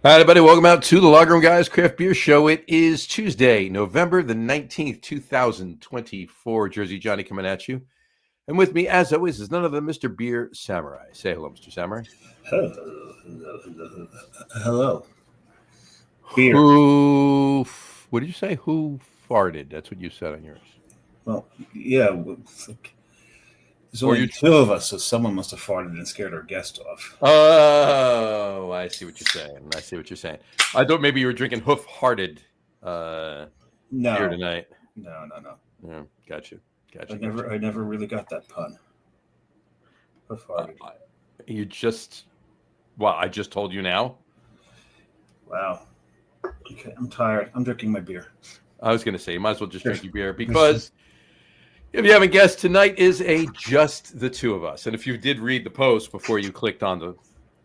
Hi, everybody. Welcome out to the Lager Room Guys Craft Beer Show. It is Tuesday, November the 19th, 2024. Jersey Johnny coming at you. And with me, as always, is none other than Mr. Beer Samurai. Say hello, Mr. Samurai. Hello. Beer. What did you say? Who farted? That's what you said on yours. Well, yeah. There's only two of us, so someone must have farted and scared our guest off. Oh, I see what you're saying. I thought maybe you were drinking hoof-hearted beer tonight. No. Yeah, gotcha. I never really got that pun. Hoof-hearted. I just told you now. Wow. Okay, I'm tired. I'm drinking my beer. I was going to say, you might as well just drink your beer because if you haven't guessed, tonight is just the two of us. And if you did read the post before you clicked on the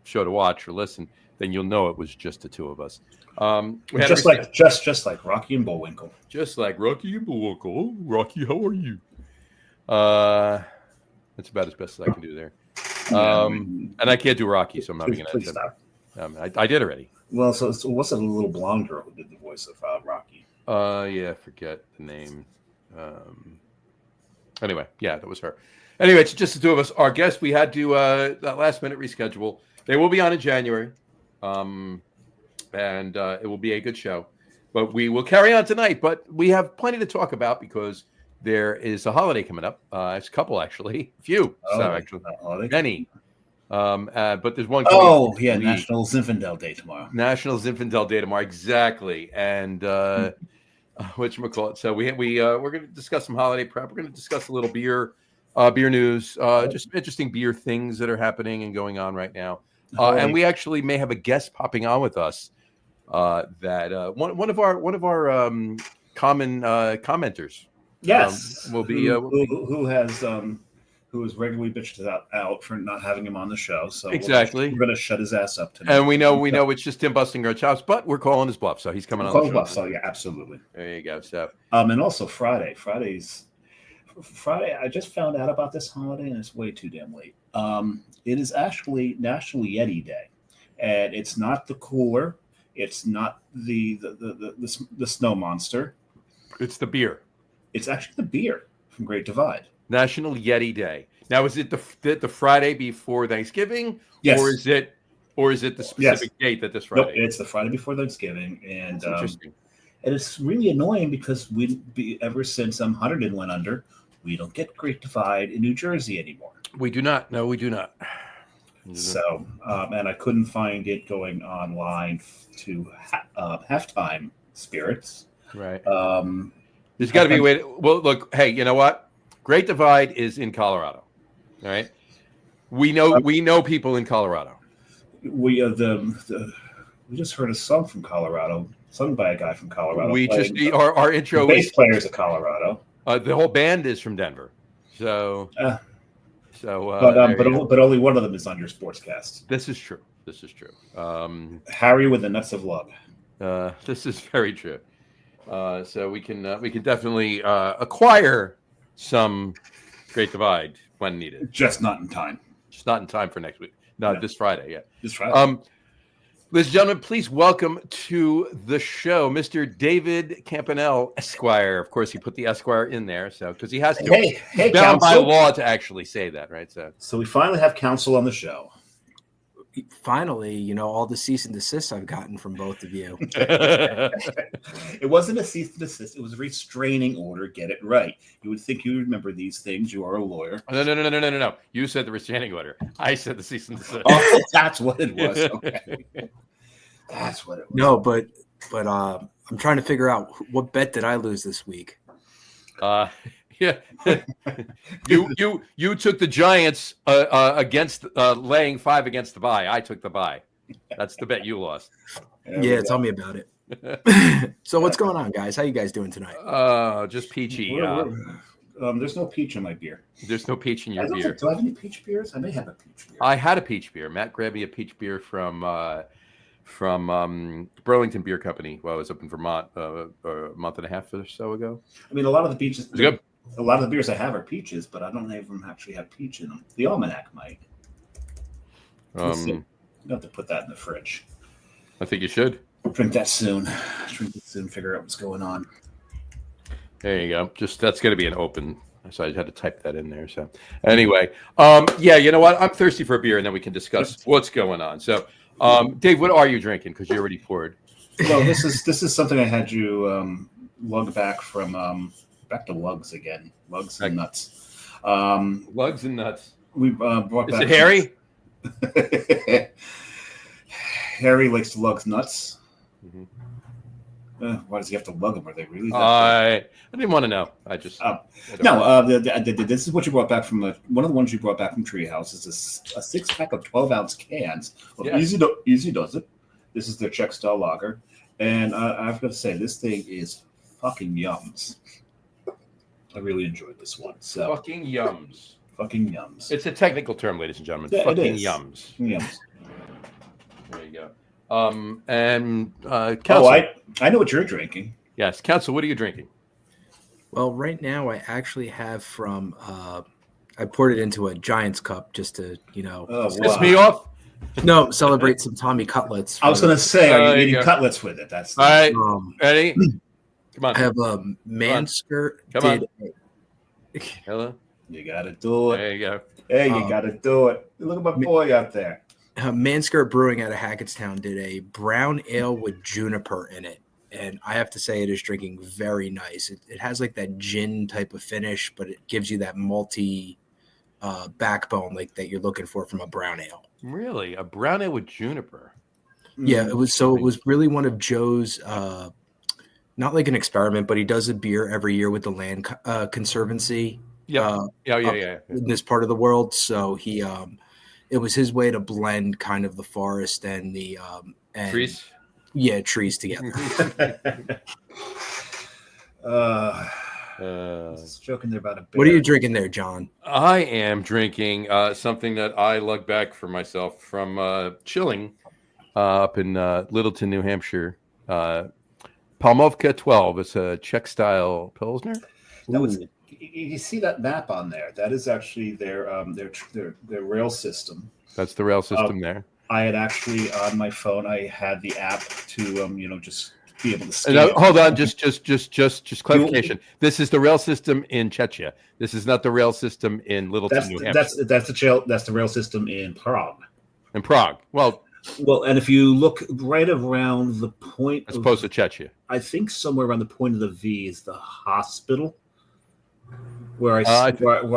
show to watch or listen, then you'll know it was just the two of us. Just like Rocky and Bullwinkle. Just like Rocky and Bullwinkle. Oh, Rocky, how are you? That's about as best as I can do there. And I can't do Rocky, so I'm not going to. Please stop. I did already. Well, so what's a little blonde girl who did the voice of Rocky? Yeah, I forget the name. Anyway, yeah, that was her. Anyway, it's just the two of us. Our guest, we had to that last minute reschedule. They will be on in January, and it will be a good show. But we will carry on tonight. But we have plenty to talk about because there is a holiday coming up. It's a couple, actually. Few. Many. But there's one. National Zinfandel Day tomorrow. National Zinfandel Day tomorrow, exactly. And whatchamacallit. So we're going to discuss some holiday prep. We're going to discuss a little beer news, just interesting beer things that are happening and going on right now. And we actually may have a guest popping on with us. That one of our common commenters. Yes, will be who has regularly bitched out for not having him on the show. So exactly, we're going to shut his ass up tonight. And we know it's just him busting our chops, but we're calling his bluff, so he's coming on the show. So yeah, absolutely. There you go. So and also Friday. I just found out about this holiday, and it's way too damn late. It is actually National Yeti Day, and it's not the cooler. It's not the snow monster. It's the beer. It's actually the beer from Great Divide. National Yeti Day. Now, is it the Friday before Thanksgiving? Yes. Or is it the specific date that this Friday? Nope, it's the Friday before Thanksgiving, and that's interesting. And it's really annoying because ever since Hunterdon went under, we don't get Great Divide in New Jersey anymore. We do not. No, we do not. So, and I couldn't find it going online to Halftime Spirits. Right. There's got to be a way. Well, look. Hey, you know what? Great Divide is in Colorado. All right. We know people in Colorado. We just heard a song from Colorado, sung by a guy from Colorado. We just need our intro. Bass players of Colorado. The whole band is from Denver. So. But only one of them is on your sportscast. This is true. Harry with the nuts of love. This is very true. So we can definitely acquire some Great Divide when needed. Just not in time. Just not in time for next week. No, this Friday. Yeah, this Friday. Ladies and gentlemen, please welcome to the show, Mr. David Campanile, Esquire. Of course, he put the Esquire in there, so because he has to. Hey, bound by law to actually say that, right? So we finally have counsel on the show. Finally, all the cease and desist I've gotten from both of you. It wasn't a cease and desist; it was a restraining order. Get it right. You would think you remember these things. You are a lawyer. No. You said the restraining order. I said the cease and desist. Oh, that's what it was. Okay. That's what it was. No, but I'm trying to figure out what bet did I lose this week. Yeah, you took the Giants against laying 5 against the bye. I took the bye. That's the bet you lost. Yeah, tell me about it. So what's going on, guys? How you guys doing tonight? Just peachy. There's no peach in my beer. There's no peach in your beer. Do I have any peach beers? I may have a peach beer. I had a peach beer. Matt grabbed me a peach beer from Burlington Beer Company while I was up in Vermont a month and a half or so ago. I mean, a lot of the peaches. Good. A lot of the beers I have are peaches, but I don't have them actually have peach in them. The Almanac might. You have to put that in the fridge. I think you should. Drink that soon. Figure out what's going on. There you go. That's going to be an open. So I had to type that in there. So anyway, yeah, you know what? I'm thirsty for a beer, and then we can discuss what's going on. So, Dave, what are you drinking? Because you already poured. Well, this is something I had you lug back from back to lugs again. Lugs and nuts. Lugs and nuts. We brought Is back. It Harry? Harry likes to lug nuts. Mm-hmm. Why does he have to lug them? Are they really? I didn't want to know. I just this is what you brought back from one of the ones you brought back from Treehouse. Is a 6-pack of 12-ounce cans of Easy Does It. This is their Czech style lager, and I've got to say this thing is fucking yums. I really enjoyed this one. So fucking yums. Fucking yums. It's a technical term, ladies and gentlemen. Yeah, fucking yums. Yums. There you go. Council. I know what you're drinking. Yes, Council, what are you drinking? Well, right now I actually have from I poured it into a Giants cup just to, piss me off. No, celebrate some Tommy cutlets. I was going to say, are you eating cutlets with it? That's all right. Ready? Come on. I have a Mansker. Come on. Hello. You got to do it. There you go. Hey, you got to do it. Look at my boy out there. Mansker Brewing out of Hackettstown did a brown ale with juniper in it. And I have to say it is drinking very nice. It has like that gin type of finish, but it gives you that malty backbone like that you're looking for from a brown ale. Really? A brown ale with juniper? Yeah, it was really one of Joe's, not like an experiment, but he does a beer every year with the Land Conservancy. Yeah. In this part of the world. So he it was his way to blend kind of the forest and the trees. Yeah, trees together. Just joking there about a bear. What are you drinking there, John? I am drinking something that I lugged back for myself from chilling up in Littleton, New Hampshire. Palmovka 12. It's a Czech style Pilsner. You see that map on there? That is actually their rail system. That's the rail system there. I had actually on my phone. I had the app to just be able to scan. Hold on, just clarification. This is the rail system in Czechia. This is not the rail system in Littleton, New Hampshire. That's the rail system in Prague. In Prague. Well, and if you look right around the point, as opposed to Czechia, I think somewhere around the point of the V is the hospital. Where I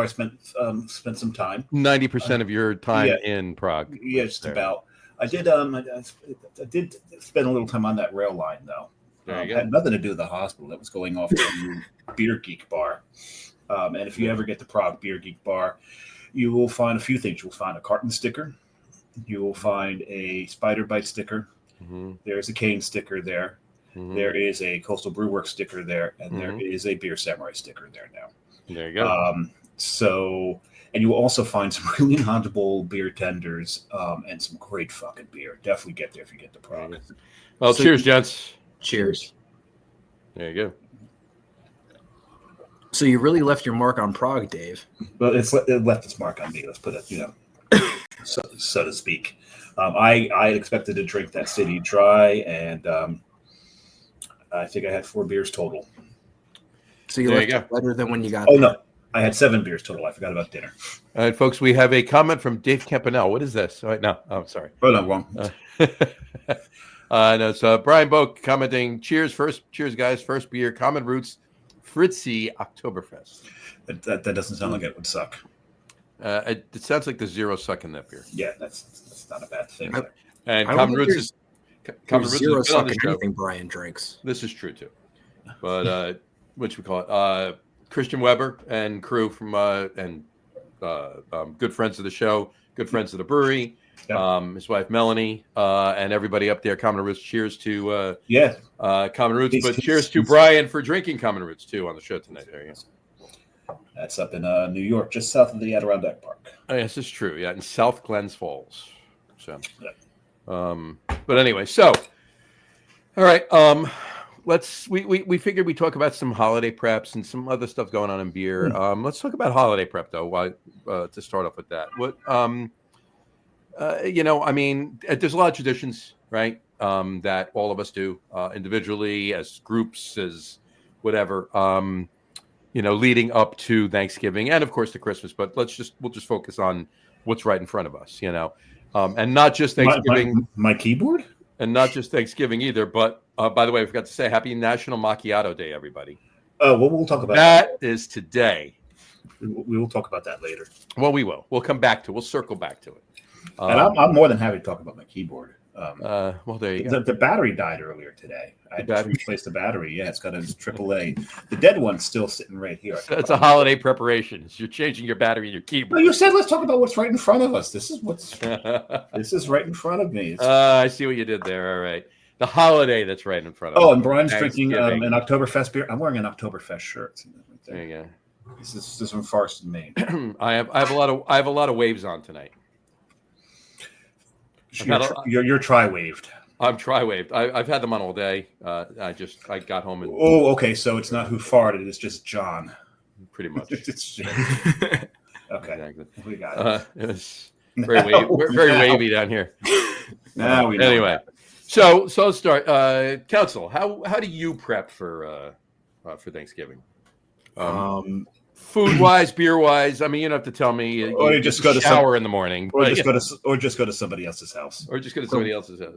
spent some time. 90% of your time in Prague. Yeah, just about. I did spend a little time on that rail line though. It had nothing to do with the hospital. That was going off to Beer Geek Bar. And if you ever get to Prague Beer Geek Bar, you will find a few things. You'll find a carton sticker. You will find a spider bite sticker. Mm-hmm. There's a cane sticker there. Mm-hmm. There is a Coastal Brew Works sticker there, and there is a Beer Samurai sticker there now. There you go. And you will also find some really knowledgeable beer tenders and some great fucking beer. Definitely get there if you get to Prague. Well, cheers, gents. Cheers. There you go. So you really left your mark on Prague, Dave. Well, it left its mark on me. Let's put it, so to speak. I expected to drink that city dry, and I think I had 4 beers total. So you left it better than when you got there. No. I had 7 beers total. I forgot about dinner. All right, folks, we have a comment from Dave Campanile. What is this? All right, no. Oh, sorry. Oh, no, wrong. No, so Brian Boak commenting, cheers, guys. First beer, Common Roots, Fritzy Oktoberfest. That doesn't sound like it would suck. It sounds like there's zero suck in that beer. Yeah, that's not a bad thing. And Common Roots is zero suck in anything Brian drinks. This is true, too. But what should we call it? Christian Weber and crew from good friends of the show, good friends of the brewery, his wife Melanie, and everybody up there. Common Roots. Cheers to Common Roots, but cheers to Brian for drinking Common Roots too on the show tonight. There you go. That's up in New York, just south of the Adirondack Park. Oh, yes, this is true. Yeah, in South Glens Falls. So, but anyway, so all right. We figured we'd talk about some holiday preps and some other stuff going on in beer. Let's talk about holiday prep though. To start off with that, there's a lot of traditions, right? that all of us do individually, as groups, as whatever. Leading up to Thanksgiving and of course to Christmas. But we'll just focus on what's right in front of us. And not just Thanksgiving. My keyboard. And not just Thanksgiving either. But by the way, I forgot to say Happy National Macchiato Day, everybody. Well, we'll talk about that. That is today. We will talk about that later. Well, we will. We'll come back to it. We'll circle back to it. And I'm more than happy to talk about my keyboard. Well, there you go. The battery died earlier today. I just replaced the battery. Yeah, it's got a AAA. The dead one's still sitting right here. So it's a holiday preparation. You're changing your battery in your keyboard. Well, you said let's talk about what's right in front of us. This is right in front of me. I see what you did there. All right. The holiday that's right in front of us. Oh, and Brian's drinking an Oktoberfest beer. I'm wearing an Oktoberfest shirt. There you go. This is from Forest, Maine. I have a lot of waves on tonight. You're tri-waved. I'm tri-waved. I've had them on all day. I got home and. Oh, okay. So it's not who farted. It's just John. Pretty much. Okay. Exactly. We got it. It was very wavy down here. Now we know. Anyway, so let's start. Council, how do you prep for Thanksgiving? Food wise, beer wise. I mean, you don't have to tell me. Or you just go to shower in the morning, or just go to somebody else's house.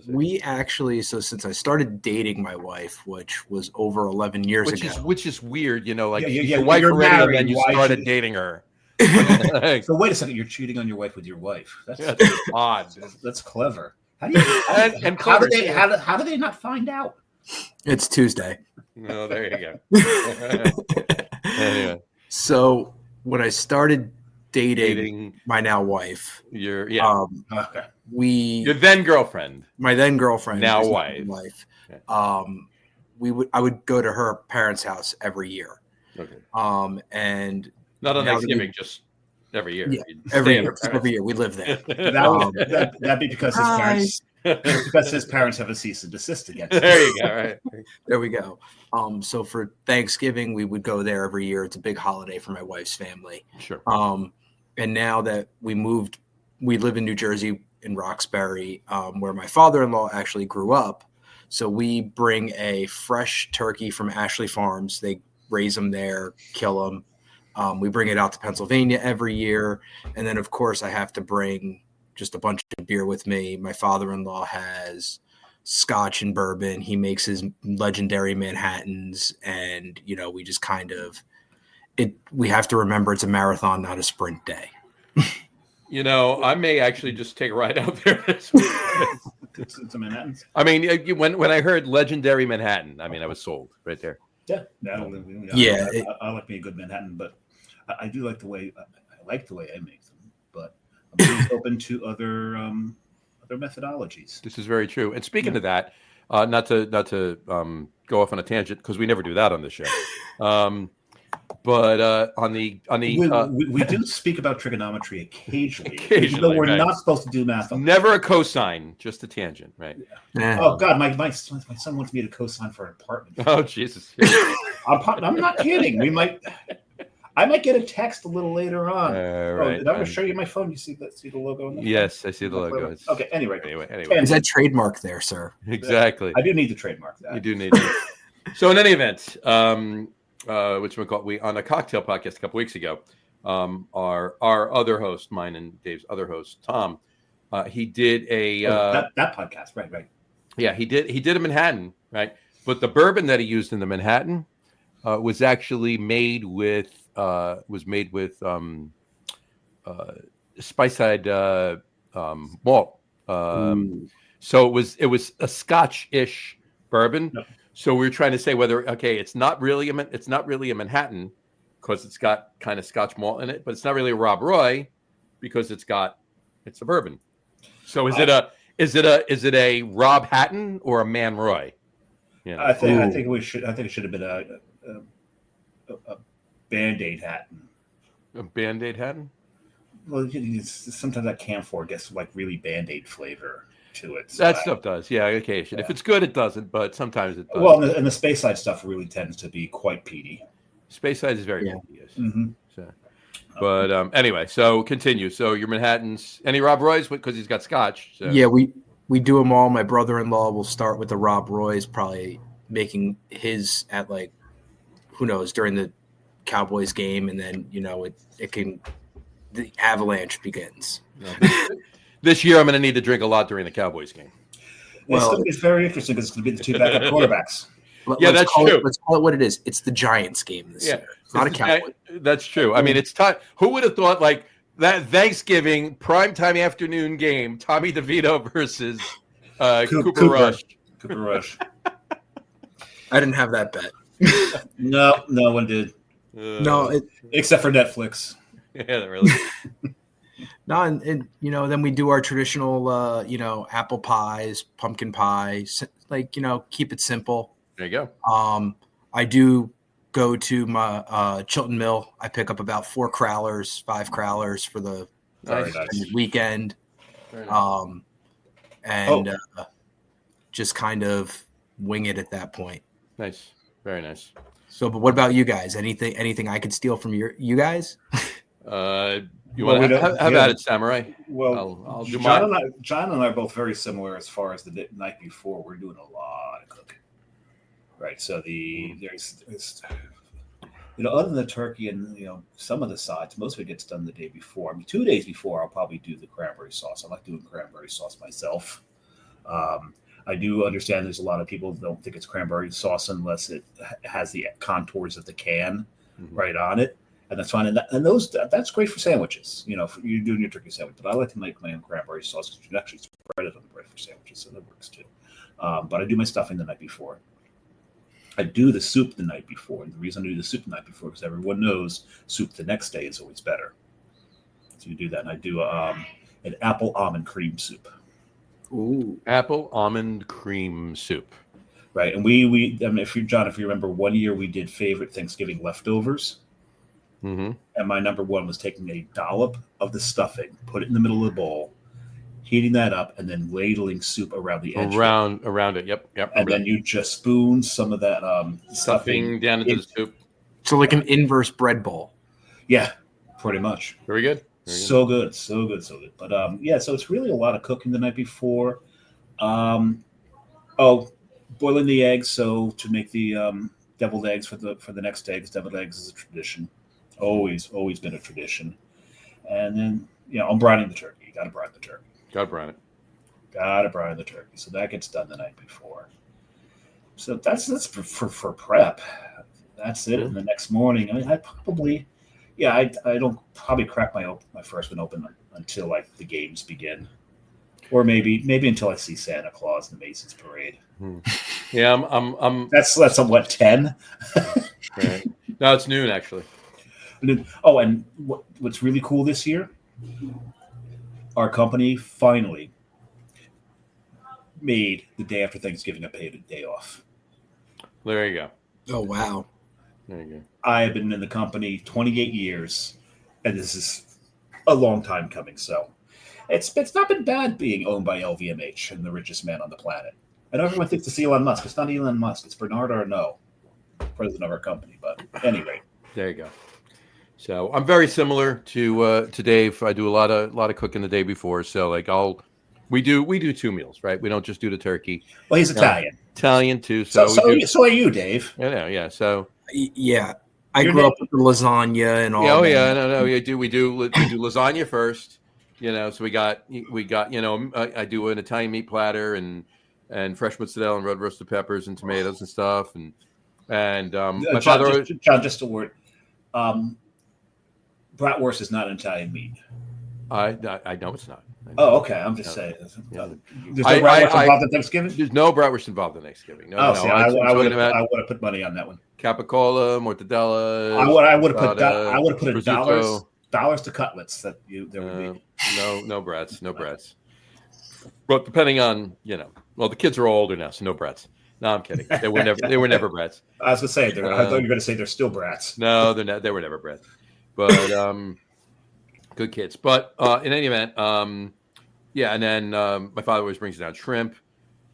We actually, since I started dating my wife, which was over 11 years ago, which is weird, like your wife you're already, married, and then you started dating her. So wait a second, you're cheating on your wife with your wife. That's odd. That's clever. How do you? How do they not find out? It's Tuesday. No, there you go. Anyway. So when I started dating my now wife, your then girlfriend, my then girlfriend, now wife, okay. I would go to her parents' house every year. Okay. And not on Thanksgiving, just every year. Yeah, every year we live there. That'd be because his parents. Because his parents have a cease and desist against him. There you go. Right. There we go. So for Thanksgiving, we would go there every year. It's a big holiday for my wife's family. Sure. And now that we moved, we live in New Jersey in Roxbury, where my father-in-law actually grew up. So we bring a fresh turkey from Ashley Farms. They raise them there, kill them. We bring it out to Pennsylvania every year. And then, of course, I have to bring just a bunch of beer with me. My father-in-law has scotch and bourbon. He makes his legendary Manhattans. And, we just kind of we have to remember it's a marathon, not a sprint day. I may actually just take a ride out there. Some Manhattans. I mean, when I heard legendary Manhattan, I mean, I was sold right there. Yeah. I like me a good Manhattan, but I do like the way I make them. But I'm always open to other methodologies. This is very true. And speaking of that, not to go off on a tangent because we never do that on the show. But on the we do speak about trigonometry occasionally, even though we're not supposed to do math. Never a cosine, just a tangent, right? Yeah. Oh God, my son wants me to cosine for an apartment. Oh Jesus! I'm not kidding. I might get a text a little later on. Right. Did I ever show you my phone? You see the logo on the phone? Yes, I see the logo. Okay. Anyway. Is that trademark there, sir? Exactly. I do need to trademark that. You do need to. So in any event, we on a cocktail podcast a couple weeks ago, our other host, mine and Dave's other host, Tom, he did that podcast, right? Yeah, he did a Manhattan, right? But the bourbon that he used in the Manhattan was actually made with Speyside malt. So it was a Scotch-ish bourbon. No. So we were trying to say whether it's not really a Manhattan because it's got kind of Scotch malt in it, but it's not really a Rob Roy because it's a bourbon. So is it a Rob Hatton or a Man Roy? I think it should have been a Band-Aid Hatton. A Band-Aid Hatton? Well, sometimes that camphor gets like really Band-Aid flavor to it. So that stuff does, yeah, occasion. Yeah. If it's good, it doesn't, but sometimes it does. Well, and the Speyside stuff really tends to be quite peaty. Speyside is very peaty, yes. Mm-hmm. So, but anyway, so continue. So your Manhattans, any Rob Roy's because he's got Scotch. So. Yeah, we we do them all. My brother-in-law will start with the Rob Roy's, probably making his at like, who knows, during the Cowboys game, and then the avalanche begins. This year, I'm going to need to drink a lot during the Cowboys game. It's very interesting because it's going to be the two backup quarterbacks. That's true. Let's call it what it is. It's the Giants game this year. It's not a Cowboys. That's true. I mean, it's time. Who would have thought like that Thanksgiving primetime afternoon game, Tommy DeVito versus Cooper Rush. Cooper Rush. I didn't have that bet. No one did. Except for Netflix. Yeah, really. No, and then we do our traditional, apple pies, pumpkin pie, keep it simple. There you go. I do go to my Chilton Mill. I pick up about 5 crowlers for the weekend. And just kind of wing it at that point. Nice. Very nice. So, but what about you guys? Anything I could steal from you guys? You want to have at it, Samurai? Well, I'll do John and I are both very similar as far as the night before. We're doing a lot of cooking, right? So there's other than the turkey and some of the sides, most of it gets done the day before. I mean, 2 days before, I'll probably do the cranberry sauce. I like doing cranberry sauce myself. I do understand there's a lot of people who don't think it's cranberry sauce unless it has the contours of the can right on it. And that's fine. And that's great for sandwiches, for you doing your turkey sandwich. But I like to make my own cranberry sauce because you can actually spread it on the bread for sandwiches, so that works too. But I do my stuffing the night before. I do the soup the night before. And the reason I do the soup the night before is because everyone knows soup the next day is always better. So you do that. And I do an apple almond cream soup. Ooh. Apple almond cream soup. Right. And we if you remember, one year we did favorite Thanksgiving leftovers. Mm-hmm. And my number one was taking a dollop of the stuffing, put it in the middle of the bowl, heating that up, and then ladling soup around the edge. Around it. Yep. And then you just spoon some of that stuffing down into the soup. So like an inverse bread bowl. Yeah, pretty much. Very good. So good. But so it's really a lot of cooking the night before. Boiling the eggs. So to make the deviled eggs for the next day, because deviled eggs is a tradition. Always been a tradition. And then, I'm brining the turkey. You got to brine the turkey. Got to brine the turkey. So that gets done the night before. So that's for prep. That's it. And the next morning, I mean, I don't probably crack my first one open until like the games begin, or maybe until I see Santa Claus in the Mason's parade. Yeah, I'm. That's what 10. Right. No, it's noon actually. And what's really cool this year, our company finally made the day after Thanksgiving a paid day off. There you go. Oh, wow. There you go. I have been in the company 28 years, and this is a long time coming. So it's not been bad being owned by LVMH and the richest man on the planet. I know everyone thinks it's Elon Musk. It's not Elon Musk. It's Bernard Arnault, president of our company. But anyway. There you go. So I'm very similar to Dave. I do a lot of cooking the day before. So like we do 2 meals, right? We don't just do the turkey. Well, he's Italian. Italian too. So are you, Dave? Yeah. So yeah, I grew up with the lasagna and all. Yeah, no. We do lasagna first. So we got I do an Italian meat platter and fresh mozzarella and red roasted peppers and tomatoes and stuff and my father. John, just a word. Bratwurst is not an Italian meat. I know it's not. Oh, okay. I'm just saying. There's no bratwurst involved in Thanksgiving? There's no bratwurst involved in Thanksgiving. No. I would have put money on that one. Capicola, mortadella. I would have put dollars to cutlets. There would be. No brats. But depending on the kids are all older now, so no brats. No, I'm kidding. They were never brats. I was gonna say I thought you were gonna say they're still brats. No, they're not. They were never brats. But good kids. But in any event, and then my father always brings down shrimp,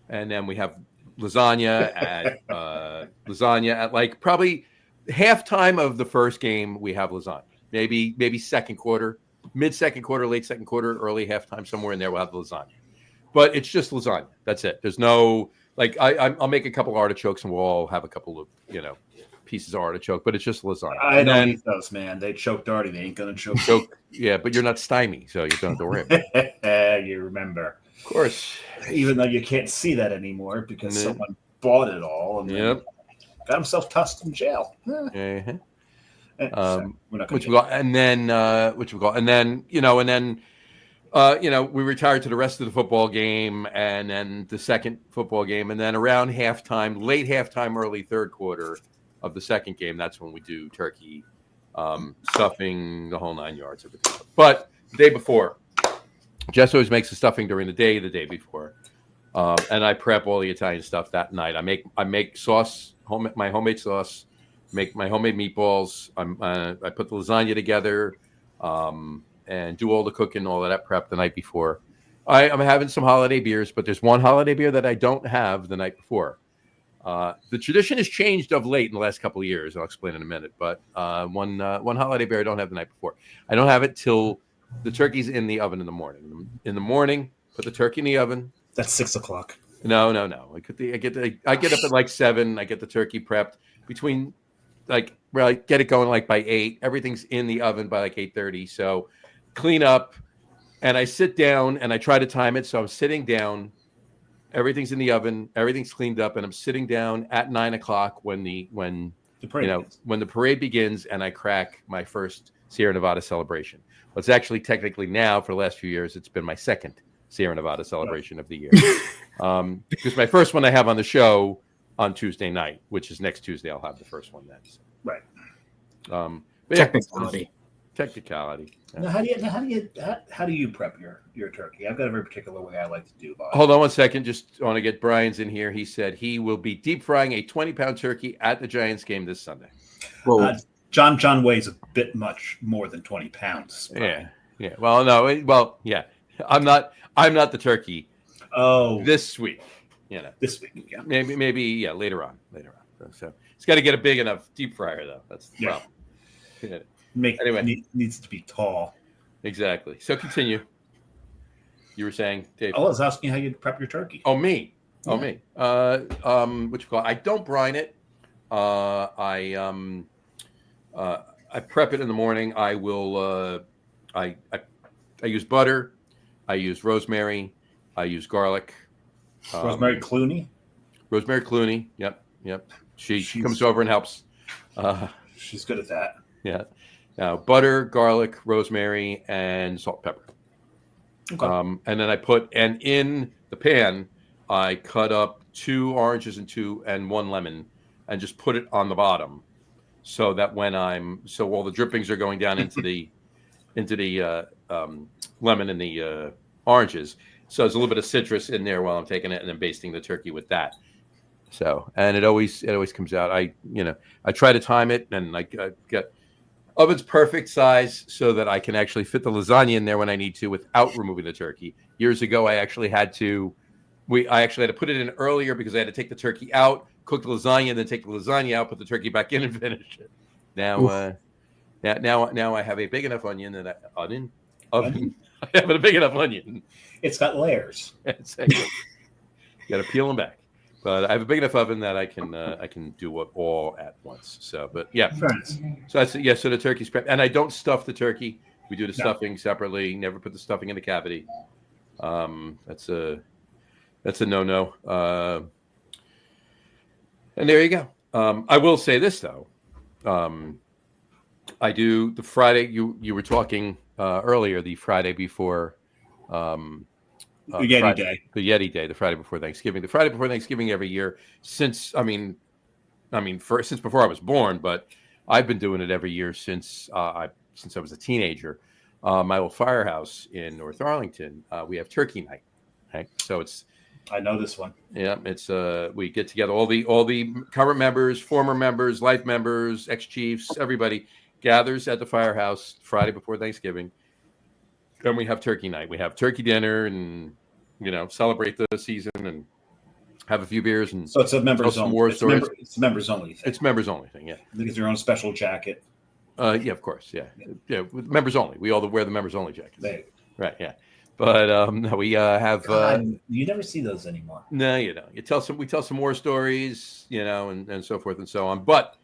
and then we have lasagna at like probably halftime of the first game. We have lasagna. Maybe second quarter, mid second quarter, late second quarter, early halftime, somewhere in there. We'll have the lasagna. but it's just lasagna. That's it. There's no like I'll make a couple artichokes and we'll all have a couple of pieces of artichoke, but it's just lasagna. I don't eat those, man. They choked already. They ain't gonna choke. Yeah, but you're not stymie, so you don't have to worry about it. You remember, of course, even though you can't see that anymore because someone bought it all and then got himself tossed in jail. Which we got, and then we retired to the rest of the football game, and then the second football game, and then around halftime, late halftime, early third quarter of the second game, that's when we do turkey, stuffing, the whole 9 yards of it. But the day before, Jess always makes the stuffing during the day before, and I prep all the Italian stuff that night. I make sauce, my homemade sauce, make my homemade meatballs. I put the lasagna together, and do all the cooking, all of that prep the night before. I'm having some holiday beers, but there's one holiday beer that I don't have the night before. The tradition has changed of late in the last couple of years. I'll explain in a minute. But one holiday beer I don't have the night before. I don't have it till the turkey's in the oven in the morning. In the morning, put the turkey in the oven. That's 6 o'clock. No. I get up at like 7. I get the turkey prepped between I get it going like by 8. Everything's in the oven by like 8:30. So clean up, and I sit down and I try to time it. So I'm sitting down. Everything's in the oven. Everything's cleaned up, and I'm sitting down at 9 o'clock when the parade begins, and I crack my first Sierra Nevada celebration. Well, it's actually technically now for the last few years, it's been my second Sierra Nevada celebration of the year. Because my first one I have on the show on Tuesday night, which is next Tuesday, I'll have the first one then. So. Right. But technicality. Yeah. Now, how do you prep your turkey? I've got a very particular way I like to do it. Hold on one second. Just want to get Brian's in here. He said he will be deep frying a 20-pound turkey at the Giants game this Sunday. John weighs a bit much more than 20 pounds. Probably. Yeah. Well, no. Well, yeah. I'm not the turkey. Oh, this week. This week. Yeah. Maybe. Later on. So it's got to get a big enough deep fryer, though. That's the problem. Anyway, needs to be tall. Exactly. So continue. You were saying, Dave. I was asking how you prep your turkey. Oh, me. Me. What you call it? I don't brine it. I prep it in the morning. I will. I use butter. I use rosemary. I use garlic. Rosemary Clooney. Rosemary Clooney. Yep. She comes over and helps. She's good at that. Yeah. Now, butter, garlic, rosemary, and salt, pepper. Okay. And then and in the pan, I cut up 2 oranges and 1 lemon, and just put it on the bottom, so that so all the drippings are going down into the lemon and the oranges. So there's a little bit of citrus in there while I'm taking it and then basting the turkey with that. So, and it always comes out. I try to time it, and I get oven's perfect size so that I can actually fit the lasagna in there when I need to without removing the turkey. Years ago, I actually had to put it in earlier because I had to take the turkey out, cook the lasagna, and then take the lasagna out, put the turkey back in, and finish it. Now I have a big enough oven. I have a big enough onion. It's got layers. You got to peel them back. But I have a big enough oven that I can do it all at once. So, but yeah. So that's So the turkey's prepped, and I don't stuff the turkey. We do the stuffing separately. Never put the stuffing in the cavity. That's a no-no. And there you go. I will say this though. I do the Friday. You were talking earlier. The Friday before. The Yeti Day. The Yeti Day, the Friday before Thanksgiving. The Friday before Thanksgiving every year since since before I was born, but I've been doing it every year since I was a teenager. My old firehouse in North Arlington, we have turkey night. Okay? So I know this one. Yeah, it's we get together all the current members, former members, life members, ex-chiefs, everybody gathers at the firehouse Friday before Thanksgiving. Then we have turkey night. We have turkey dinner and, celebrate the season and have a few beers. And so it's a members only. It's members only thing. It's members only thing. Yeah. They get their own special jacket. Yeah, of course. Yeah. With members only. We all wear the members only jackets. Right. Yeah. But we have. God, you never see those anymore. No, you don't. We tell some more stories, and so forth and so on. But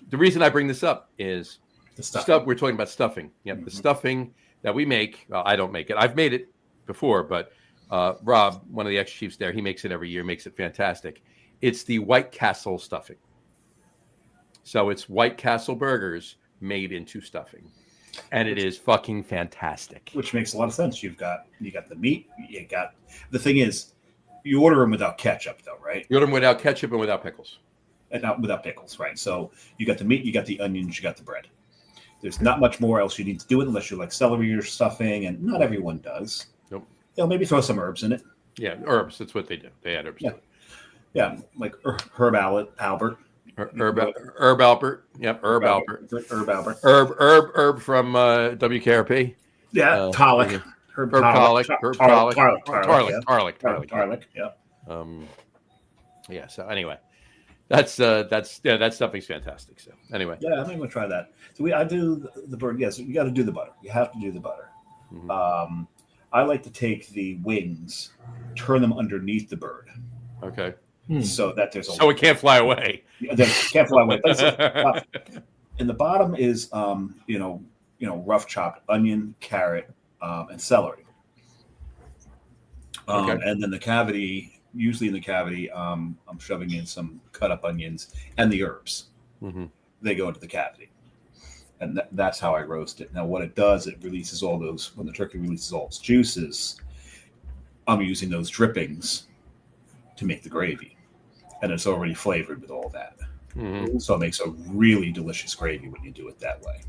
the reason I bring this up is The stuff. We're talking about stuffing. Yep, Mhm. the stuffing that we make. Well, I don't make it. I've made it before, but Rob, one of the ex-chiefs there, he makes it every year. Makes it fantastic. It's the White Castle stuffing. So it's White Castle burgers made into stuffing, and it is fucking fantastic. Which makes a lot of sense. You got the meat. You got the thing is, you order them without ketchup, though, right? You order them without ketchup and without pickles. And not without pickles, right? So you got the meat, you got the onions, you got the bread. There's not much more else you need to do it unless you like celery or stuffing, and not everyone does. Nope. Maybe throw some herbs in it. Yeah, herbs. That's what they do. They add herbs. Yeah. Yeah, like Herb Albert. Herb Albert. Yep, Herb Albert. Herb Albert. Herb from WKRP. Yeah, Tarlick. Herb Tarlick. Tarlick. Yeah. Yeah. So anyway, that stuffing's fantastic. So anyway. Yeah, I think we'll try that. So I do the bird. Yes, you got to do the butter. You have to do the butter. Mm-hmm. I like to take the wings, turn them underneath the bird. Okay. So that there's so it can't fly away. It can't fly away. And the bottom is rough chopped onion, carrot, and celery. Okay. And then the cavity, usually in the cavity, I'm shoving in some cut up onions and the herbs. Mm-hmm. They go into the cavity, and that's how I roast it. Now, what it does, it releases all those. When the turkey releases all its juices, I'm using those drippings to make the gravy. And it's already flavored with all that. Mm-hmm. So it makes a really delicious gravy when you do it that way.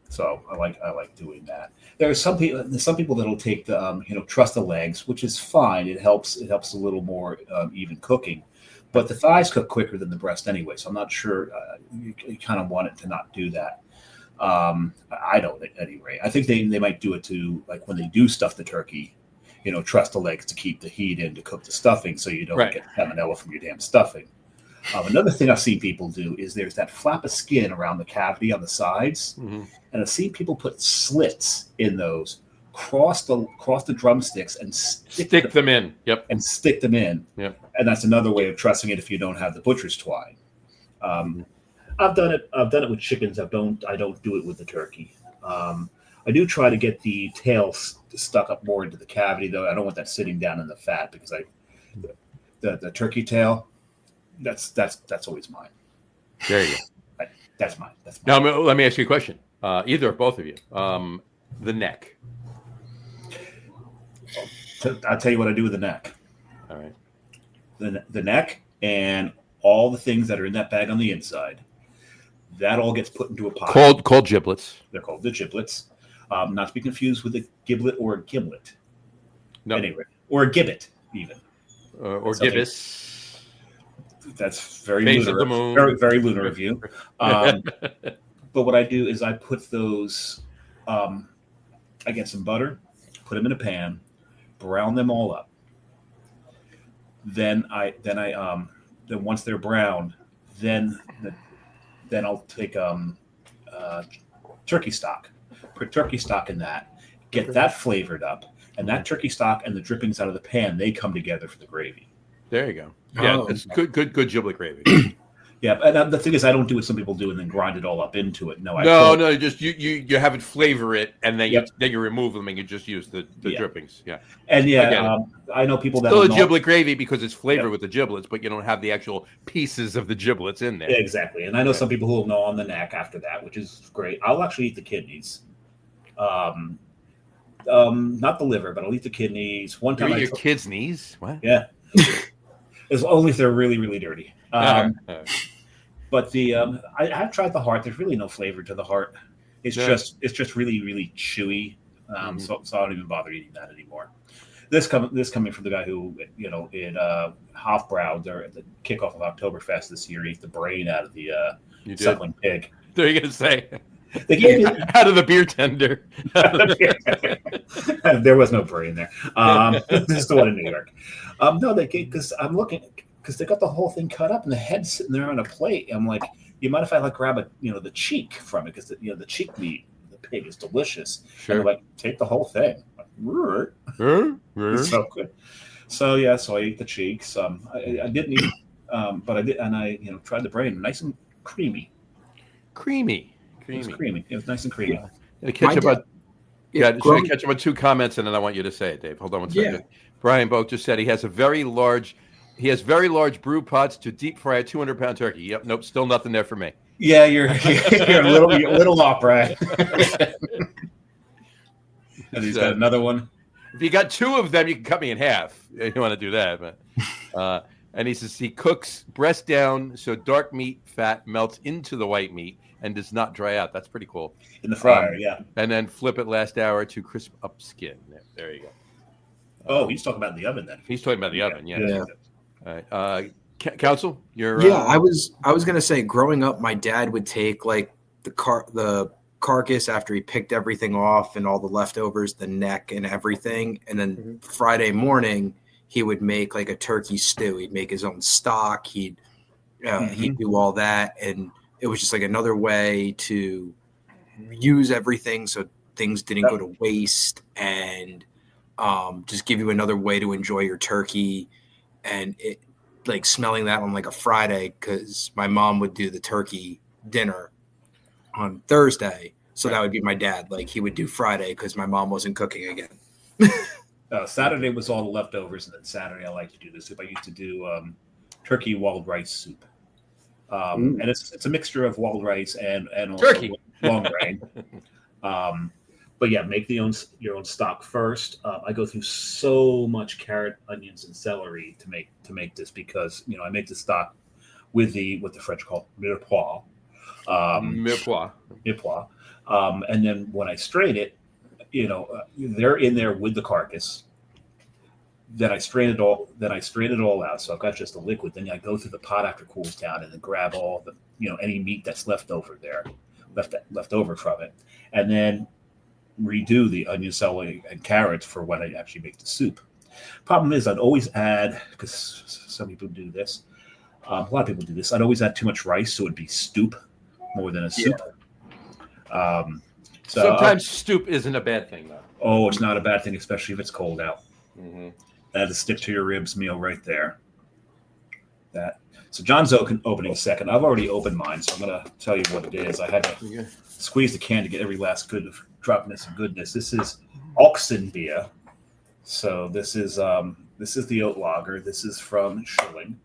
So I like doing that. There are some people that'll take the truss the legs, which is fine. It helps a little more even cooking, but the thighs cook quicker than the breast anyway. So I'm not sure you kind of want it to not do that. I don't at any rate. I think they might do it to like when they do stuff the turkey. Truss the legs to keep the heat in to cook the stuffing so you don't get salmonella from your damn stuffing. Another thing I've seen people do is there's that flap of skin around the cavity on the sides, and I've seen people put slits in those, cross the drumsticks and stick them in. Yep. And stick them in. Yep. And that's another way of trussing it if you don't have the butcher's twine. I've done it with chickens. I don't do it with the turkey. I do try to get the tail stuck up more into the cavity, though. I don't want that sitting down in the fat because the turkey tail, that's always mine. There you go. That's mine. Now let me ask you a question. Either or both of you. The neck. I'll tell you what I do with the neck. All right. The neck and all the things that are in that bag on the inside. That all gets put into a pot. Called giblets. They're called the giblets. Not to be confused with a giblet or a giblet. No. Anyway, or a gibbet even. Or gibbous. That's very Face lunar. of the moon. Very, very lunar of you. But what I do is I put those. I get some butter, put them in a pan, brown them all up. Then once they're browned, then I'll take turkey stock. Put turkey stock in that. Get that flavored up, and that turkey stock and the drippings out of the pan, they come together for the gravy. There you go. Yeah, it's good giblet gravy. Yeah, and the thing is, I don't do what some people do and then grind it all up into it. No, you just you have it flavor it, and then you remove them and you just use the drippings. Yeah, and I know people that still a giblet gravy because it's flavored with the giblets, but you don't have the actual pieces of the giblets in there. Exactly, and I know some people who will gnaw on the neck after that, which is great. I'll actually eat the kidneys. Not the liver, but I'll eat the kidneys. One time, your kids' knees. What? Yeah, as only if they're really, really dirty. But I have tried the heart. There's really no flavor to the heart. It's just really, really chewy. So I don't even bother eating that anymore. This coming from the guy who in Hofbrau, there at the kickoff of Oktoberfest this year, ate the brain out of the suckling pig. What are you gonna say? They gave me out of the beer tender. There was no brain there. This is the one in New York. No, they gave because I'm looking because they got the whole thing cut up and the head's sitting there on a plate. I'm like, you mind if I grab the cheek from it because the cheek meat of the pig is delicious. Sure. And they're like, take the whole thing. So good. So yeah, so I ate the cheeks. I didn't eat, but I did, and I tried the brain, nice and creamy. Creamy. It was creamy. It was nice and creamy. To catch up on, Yeah, should I catch up on two comments and then I want you to say it, Dave. Hold on one second. Yeah. Brian Boak just said he has very large brew pots to deep fry a 200-pound turkey. Yep, nope, still nothing there for me. Yeah, you're a little off, Brad. And he's got another one. If you got two of them, you can cut me in half. You want to do that, but and he says he cooks breast down so dark meat fat melts into the white meat and does not dry out. That's pretty cool. In the fryer, yeah. And then flip it last hour to crisp up skin. There you go. Oh, he's talking about in the oven then. He's talking about the oven, yeah. Yeah. All right. Counsel, you're I was gonna say, growing up, my dad would take like the carcass after he picked everything off and all the leftovers, the neck and everything, and then Friday morning he would make like a turkey stew. He'd make his own stock. He'd do all that, and it was just like another way to use everything so things didn't go to waste, and just give you another way to enjoy your turkey. And it, like, smelling that on like a Friday, because my mom would do the turkey dinner on Thursday, so that would be my dad. Like, he would do Friday because my mom wasn't cooking again. Saturday was all the leftovers, and then Saturday I like to do the soup. I used to do turkey wild rice soup, and it's a mixture of wild rice and also turkey long grain. But yeah, make your own stock first. I go through so much carrot, onions, and celery to make this, because I make the stock with what the French call mirepoix. Mirepoix. And then when I strain it, they're in there with the carcass. Then I strain it all out. So I've got just the liquid. Then I go through the pot after it cools down, and then grab all the any meat that's left over from it, and then redo the onion, celery, and carrots for when I actually make the soup. Problem is, I'd always add, because some people do this, a lot of people do this, I'd always add too much rice, so it'd be stoop more than a soup. So sometimes stoop isn't a bad thing, though. Oh, it's not a bad thing, especially if it's cold out. That's a stick to your ribs meal right there. So John's opening second. I've already opened mine, so I'm going to tell you what it is. I had to squeeze the can to get every last droppiness of goodness. This is Oxen beer. So this is the oat lager. This is from Schilling.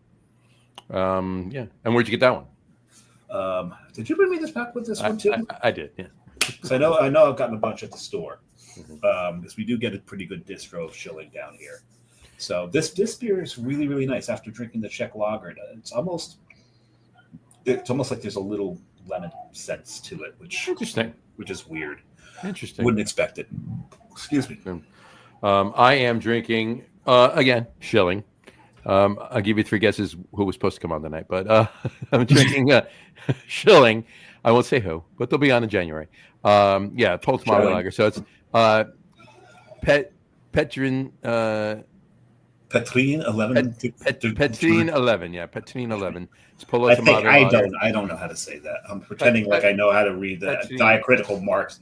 And where'd you get that one? Did you bring me this back with this one too? I did. Yeah. So I know I've gotten a bunch at the store, because we do get a pretty good distro of Schilling down here. So this beer is really, really nice. After drinking the Czech lager, it's almost like there's a little lemon sense to it, which is weird. Interesting. Wouldn't expect it. Excuse me. I am drinking again Schilling. I'll give you three guesses who was supposed to come on tonight, but I'm drinking Schilling. I won't say who, but they'll be on in January. Poltz lager. So it's Petrine 11. Petrine 11, yeah. Petrine 11. It's Polo Tomato. I don't know how to say that. I'm pretending like I know how to read the diacritical marks.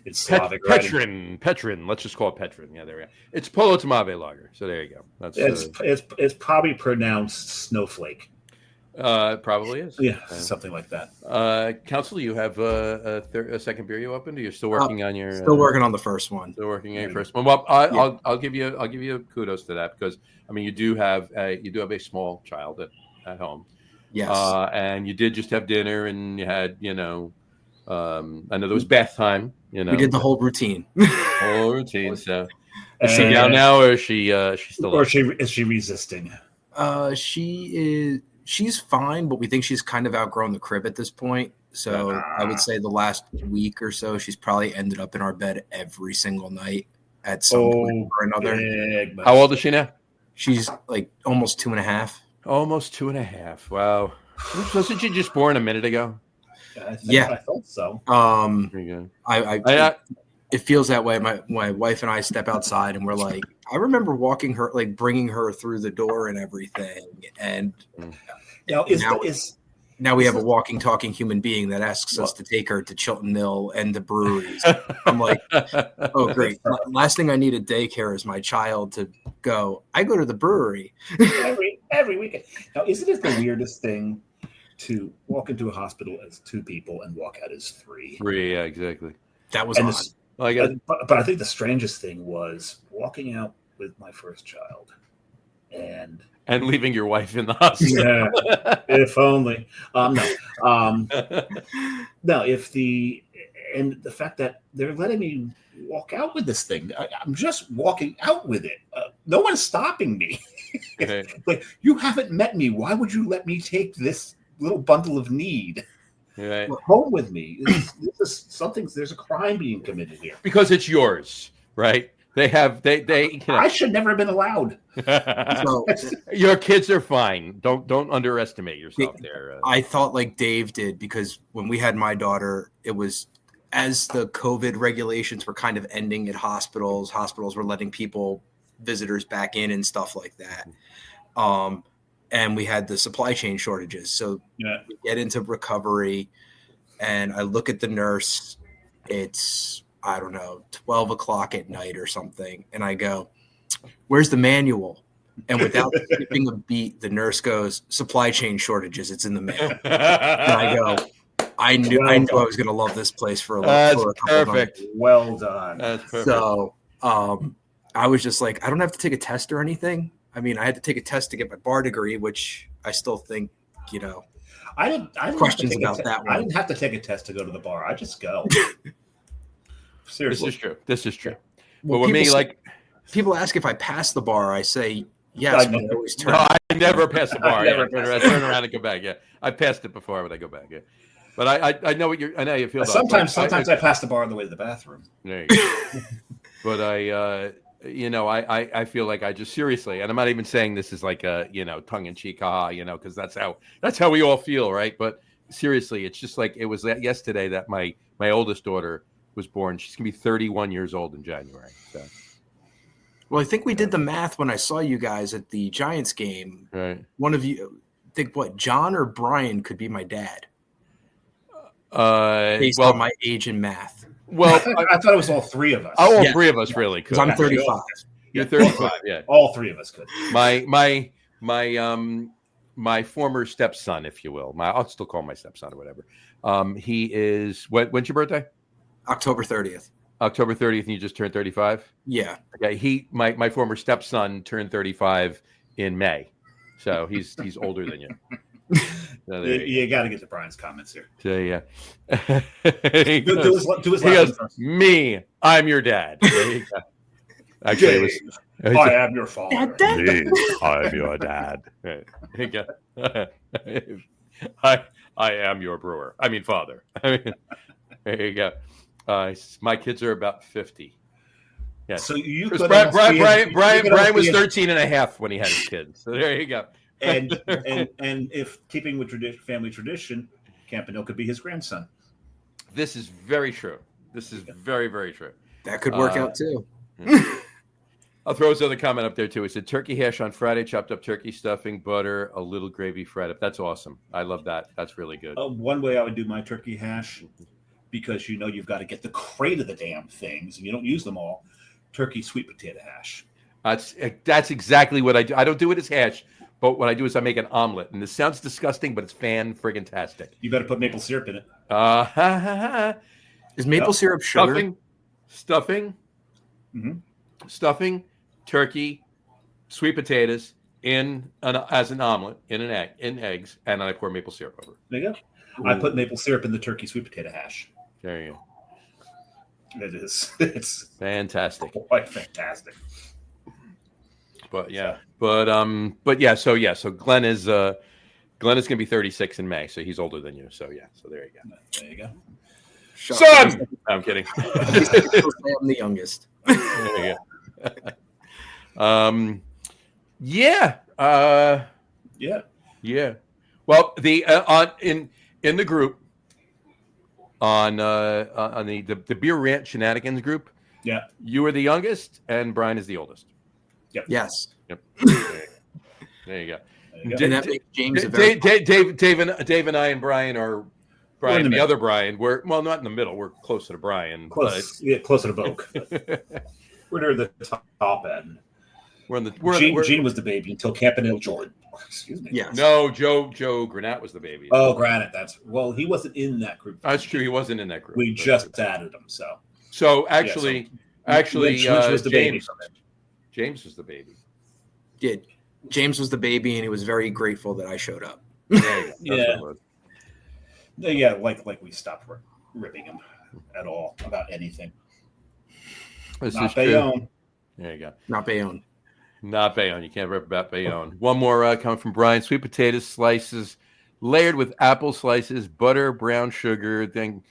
It's Slavic writing. Petrin. Let's just call it Petrin. Yeah, there we go. It's Polo Tomato lager. So there you go. It's probably pronounced snowflake. Probably is. Yeah, something like that. Counsel, you have a second beer you opened? Or you're still working on your? Still working on the first one. Still working on your first one. Well, I'll give you kudos to that, because I mean you do have a small child at home. Yes. And you did just have dinner, and you had I know there was bath time. We did the whole routine. So is she down now, or is she still? Or is she resisting? She's fine, but we think she's kind of outgrown the crib at this point. So I would say the last week or so, she's probably ended up in our bed every single night at some point or another. How old is she now? She's like almost 2.5. Almost 2.5. Wow. Wasn't she just born a minute ago? I thought so. It feels that way. My wife and I step outside, and we're like, I remember walking her, like bringing her through the door and everything. And Now we have a walking, talking human being that asks us to take her to Chilton Mill and the breweries. I'm like, oh, great. Last thing I need at daycare is my child to go, I go to the brewery. every weekend. Now, isn't it the weirdest thing to walk into a hospital as 2 people and walk out as 3? 3, yeah, exactly. That was odd. But I think the strangest thing was walking out with my first child and leaving your wife in the hospital. Yeah, if only. No, if the fact that they're letting me walk out with this thing, I'm just walking out with it. No one's stopping me. Okay. Like, you haven't met me. Why would you let me take this little bundle of need home with me? This is something. There's a crime being committed here Because it's yours, right? They I should never have been allowed. So, your kids are fine. Don't underestimate yourself there. I thought like Dave did, because when we had my daughter, it was as the COVID regulations were kind of ending at hospitals were letting visitors back in and stuff like that. And we had the supply chain shortages. So we get into recovery and I look at the nurse, it's, I don't know, 12 o'clock at night or something. And I go, where's the manual? And without skipping a beat, the nurse goes, supply chain shortages. It's in the mail. And I go, I knew I was going to love this place for a couple perfect. Of well done. That's perfect. So I was just like, I don't have to take a test or anything. I mean, I had to take a test to get my bar degree, which I still think, I didn't questions about that one. I didn't have to take a test to go to the bar. I just go. Seriously. This is true. Well, with me, like, people ask if I pass the bar, I say yes, but I always turn. No, I never pass the bar. I turn around and go back. Yeah, I passed it before when I go back. Yeah, but I know what I know how you feel. Sometimes I pass the bar on the way to the bathroom. There you go. But I feel like I just seriously, and I'm not even saying this is like a tongue in cheek, because that's how we all feel, right? But seriously, it's just like it was yesterday that my oldest daughter was born. She's gonna be 31 years old in January. So. Well, I think we did the math when I saw you guys at the Giants game. Right. One of you, think what, John or Brian could be my dad. Based on my age and math. Well, I thought it was all 3 of us. All 3 of us really could. I'm 35. You're 35. Yeah. All 3 of us could. My former stepson, if you will. I'll still call him my stepson or whatever. He is. When's your birthday? October 30th. October 30th, and you just turned 35? Yeah. Okay. My former stepson turned 35 in May. So he's older than you. So you got to get to Brian's comments here. So yeah. do his last one first. Me, I'm your dad. There you go. Actually, I am your father. Me, I'm your dad. There you go. I am your brewer. I mean, father. There you go. My kids are about 50. Yeah. So you could Brian was 13 and a half when he had his kids. So there you go. and if keeping with family tradition, Campanile could be his grandson. This is very true. This is very, very true. That could work out too. I'll throw his other comment up there too. It said turkey hash on Friday, chopped up turkey stuffing, butter, a little gravy fried up. That's awesome. I love that. That's really good. One way I would do my turkey hash, because you've got to get the crate of the damn things and you don't use them all. Turkey sweet potato hash. That's exactly what I do. I don't do it as hash, but what I do is I make an omelet. And this sounds disgusting, but it's fan-friggin-tastic. You better put maple syrup in it. Is maple syrup sugar? Stuffing, turkey, sweet potatoes as an omelet in eggs, and then I pour maple syrup over. There you go. Ooh. I put maple syrup in the turkey sweet potato hash. There you go. It's fantastic. Quite fantastic. But yeah. So Glenn is going to be 36 in May, so he's older than you. So yeah. So there you go. There you go. Son! No, I'm kidding. I'm the youngest. There you go. Yeah. Yeah. Well, in the group on the Beer Rant Shenanigans group. Yeah. You are the youngest, and Brian is the oldest. Yep. Yes. Yep. There you go. There you go. And that makes James a very Dave and I and Brian are Brian, the middle. other Brian. We're not in the middle. We're closer to Brian. Closer to Vogue. We're near the top end. Gene was the baby until Campanile joined. Excuse me. Yes. No, Joe Granat was the baby. Oh, Granite. He wasn't in that group. That's true. He wasn't in that group. We just added him. So actually, Lynch was the baby from it. James was the baby. Yeah, James was the baby, and he was very grateful that I showed up. Yeah, like we stopped ripping him at all about anything. Not Bayonne. There you go. Not Bayonne. Not Bayonne. You can't rip about Bayonne. One more coming from Brian. Sweet potato slices layered with apple slices, butter, brown sugar, then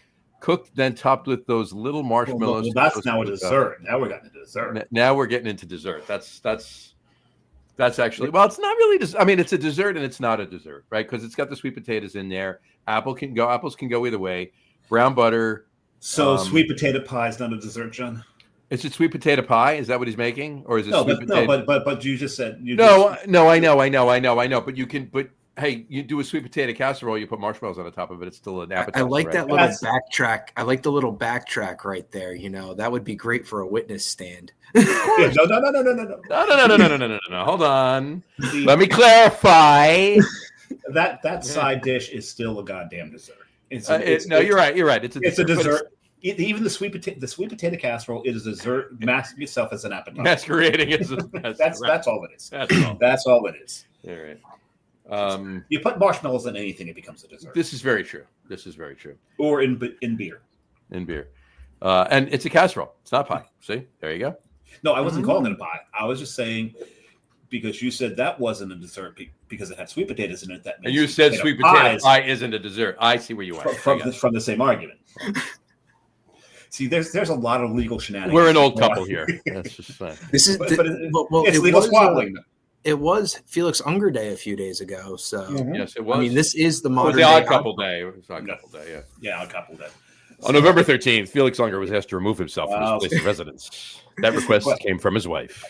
cooked, then topped with those little marshmallows. Well, that's now a dessert. Now we're getting into dessert. Now we're getting into dessert. That's actually, well, it's not really. I mean, it's a dessert and it's not a dessert, right? Because it's got the sweet potatoes in there. Apples can go either way. Brown butter. So sweet potato pie is not a dessert, John. Is it sweet potato pie? Is that what he's making, or is it sweet potato? No, but you just said no. I know. But you can. But hey, you do a sweet potato casserole. You put marshmallows on the top of it. It's still an appetizer. I like that little backtrack. I like the little backtrack right there. That would be great for a witness stand. No. Hold on. Let me clarify. That side dish is still a goddamn dessert. You're right. It's a dessert. Even the sweet potato casserole is a dessert, masking itself as an appetizer. Masquerading as that's all it is. That's all it is. All right. You put marshmallows in anything, it becomes a dessert. This is very true. Or in beer. In beer, and it's a casserole. It's not pie. See, there you go. No, I wasn't calling it a pie. I was just saying because you said that wasn't a dessert because it had sweet potatoes in it. That and you said sweet potato pie isn't a dessert. I see where you went from the same argument. See, there's a lot of legal shenanigans. We're an old couple here. That's just fine. It's legal squabbling. It was Felix Unger Day a few days ago. So yes, it was. I mean, this is the modern. It was the Odd Couple Day. It was Odd Couple Day. Yeah, Odd Couple Day. On November 13th, Felix Unger was asked to remove himself from his place of residence. That request came from his wife.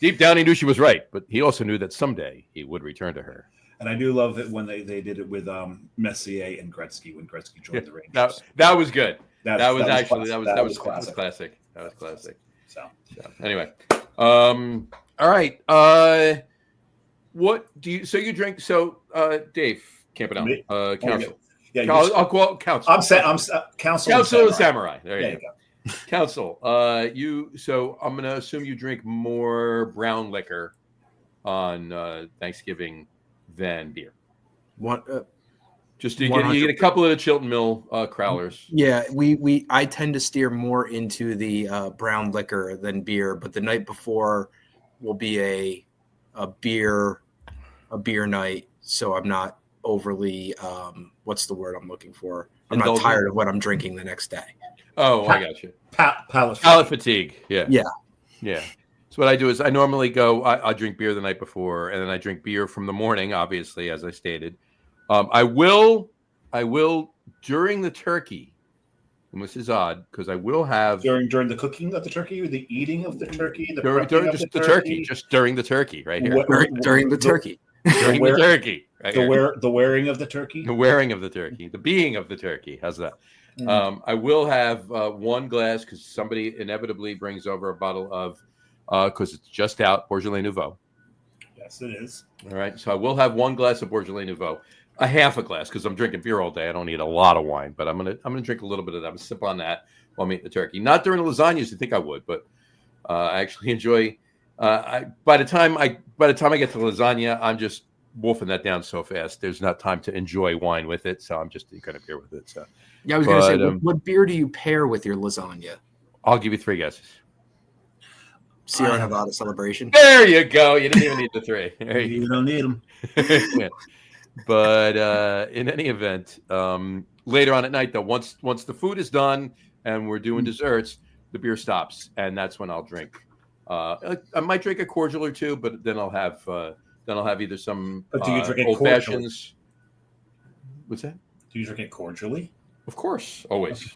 Deep down, he knew she was right, but he also knew that someday he would return to her. And I do love it when they did it with Messier and Gretzky when Gretzky joined the Rangers. That was good. That was classic. So anyway, all right. What do you? So you drink? So Dave Campanile, counsel. Yeah, I'll call counsel. I'm counsel. Counsel and samurai. There you go. Counsel. So I'm going to assume you drink more brown liquor on Thanksgiving than beer. Just you get a couple of the Chilton Mill Crowlers. Yeah, I tend to steer more into the brown liquor than beer, but the night before will be a beer night, so I'm not overly what's the word I'm looking for? I'm not tired of what I'm drinking the next day. Oh, I got you. Palate fatigue. Yeah. So what I do is I normally I drink beer the night before, and then I drink beer from the morning, obviously, as I stated. I will during the turkey, and this is odd because I will have during the cooking of the turkey or the eating of the turkey, during the turkey, just during the turkey, right here. During the turkey. During the turkey. Right the wearing of the turkey. The wearing of the turkey. The being of the turkey. How's that? I will have one glass because somebody inevitably brings over a bottle of because it's just out Beaujolais Nouveau. Yes, it is. All right, so I will have one glass of Beaujolais Nouveau, a half a glass because I'm drinking beer all day. I don't need a lot of wine, but I'm gonna drink a little bit of that. I'm gonna sip on that while I'm eating the turkey. Not during the lasagnas, you think I would, but I actually enjoy. By the time I get to lasagna, I'm just wolfing that down so fast. There's not time to enjoy wine with it, so I'm just kind of beer with it. So yeah, I was going to say, what beer do you pair with your lasagna? I'll give you three guesses. Sierra Nevada Celebration. There you go. You didn't even need the three. You don't need them. Yeah. But in any event, later on at night, though, once the food is done and we're doing desserts, the beer stops, and that's when I'll drink. I might drink a cordial or two, but then I'll have either some do you drink old fashions. What's that? Do you drink it cordially? Of course, always.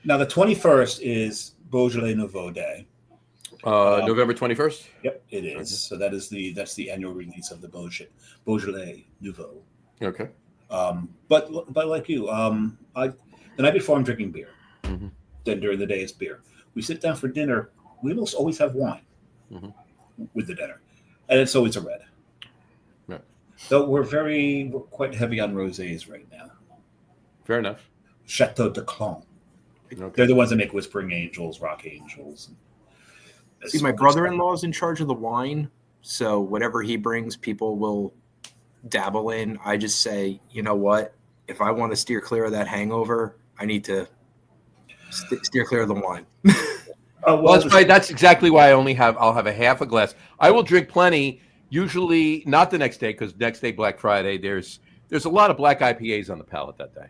Now the 21st is Beaujolais Nouveau Day, November 21st. Yep, it is. So that's the annual release of the Beaujolais Nouveau. Okay. But like you, the night before I'm drinking beer. Mm-hmm. Then during the day it's beer. We sit down for dinner. We almost always have wine with the dinner, and it's always a red. Right. Though we're quite heavy on rosés right now. Fair enough. Chateau de Clan. Okay. They're the ones that make Whispering Angels, Rock Angels. See, my brother-in-law is in charge of the wine, so whatever he brings, people will dabble in. I just say, you know what? If I want to steer clear of that hangover, I need to steer clear of the wine. Well, that's exactly why I'll have a half a glass. I will drink plenty. Usually not the next day, because next day, Black Friday, there's a lot of black IPAs on the palette that day.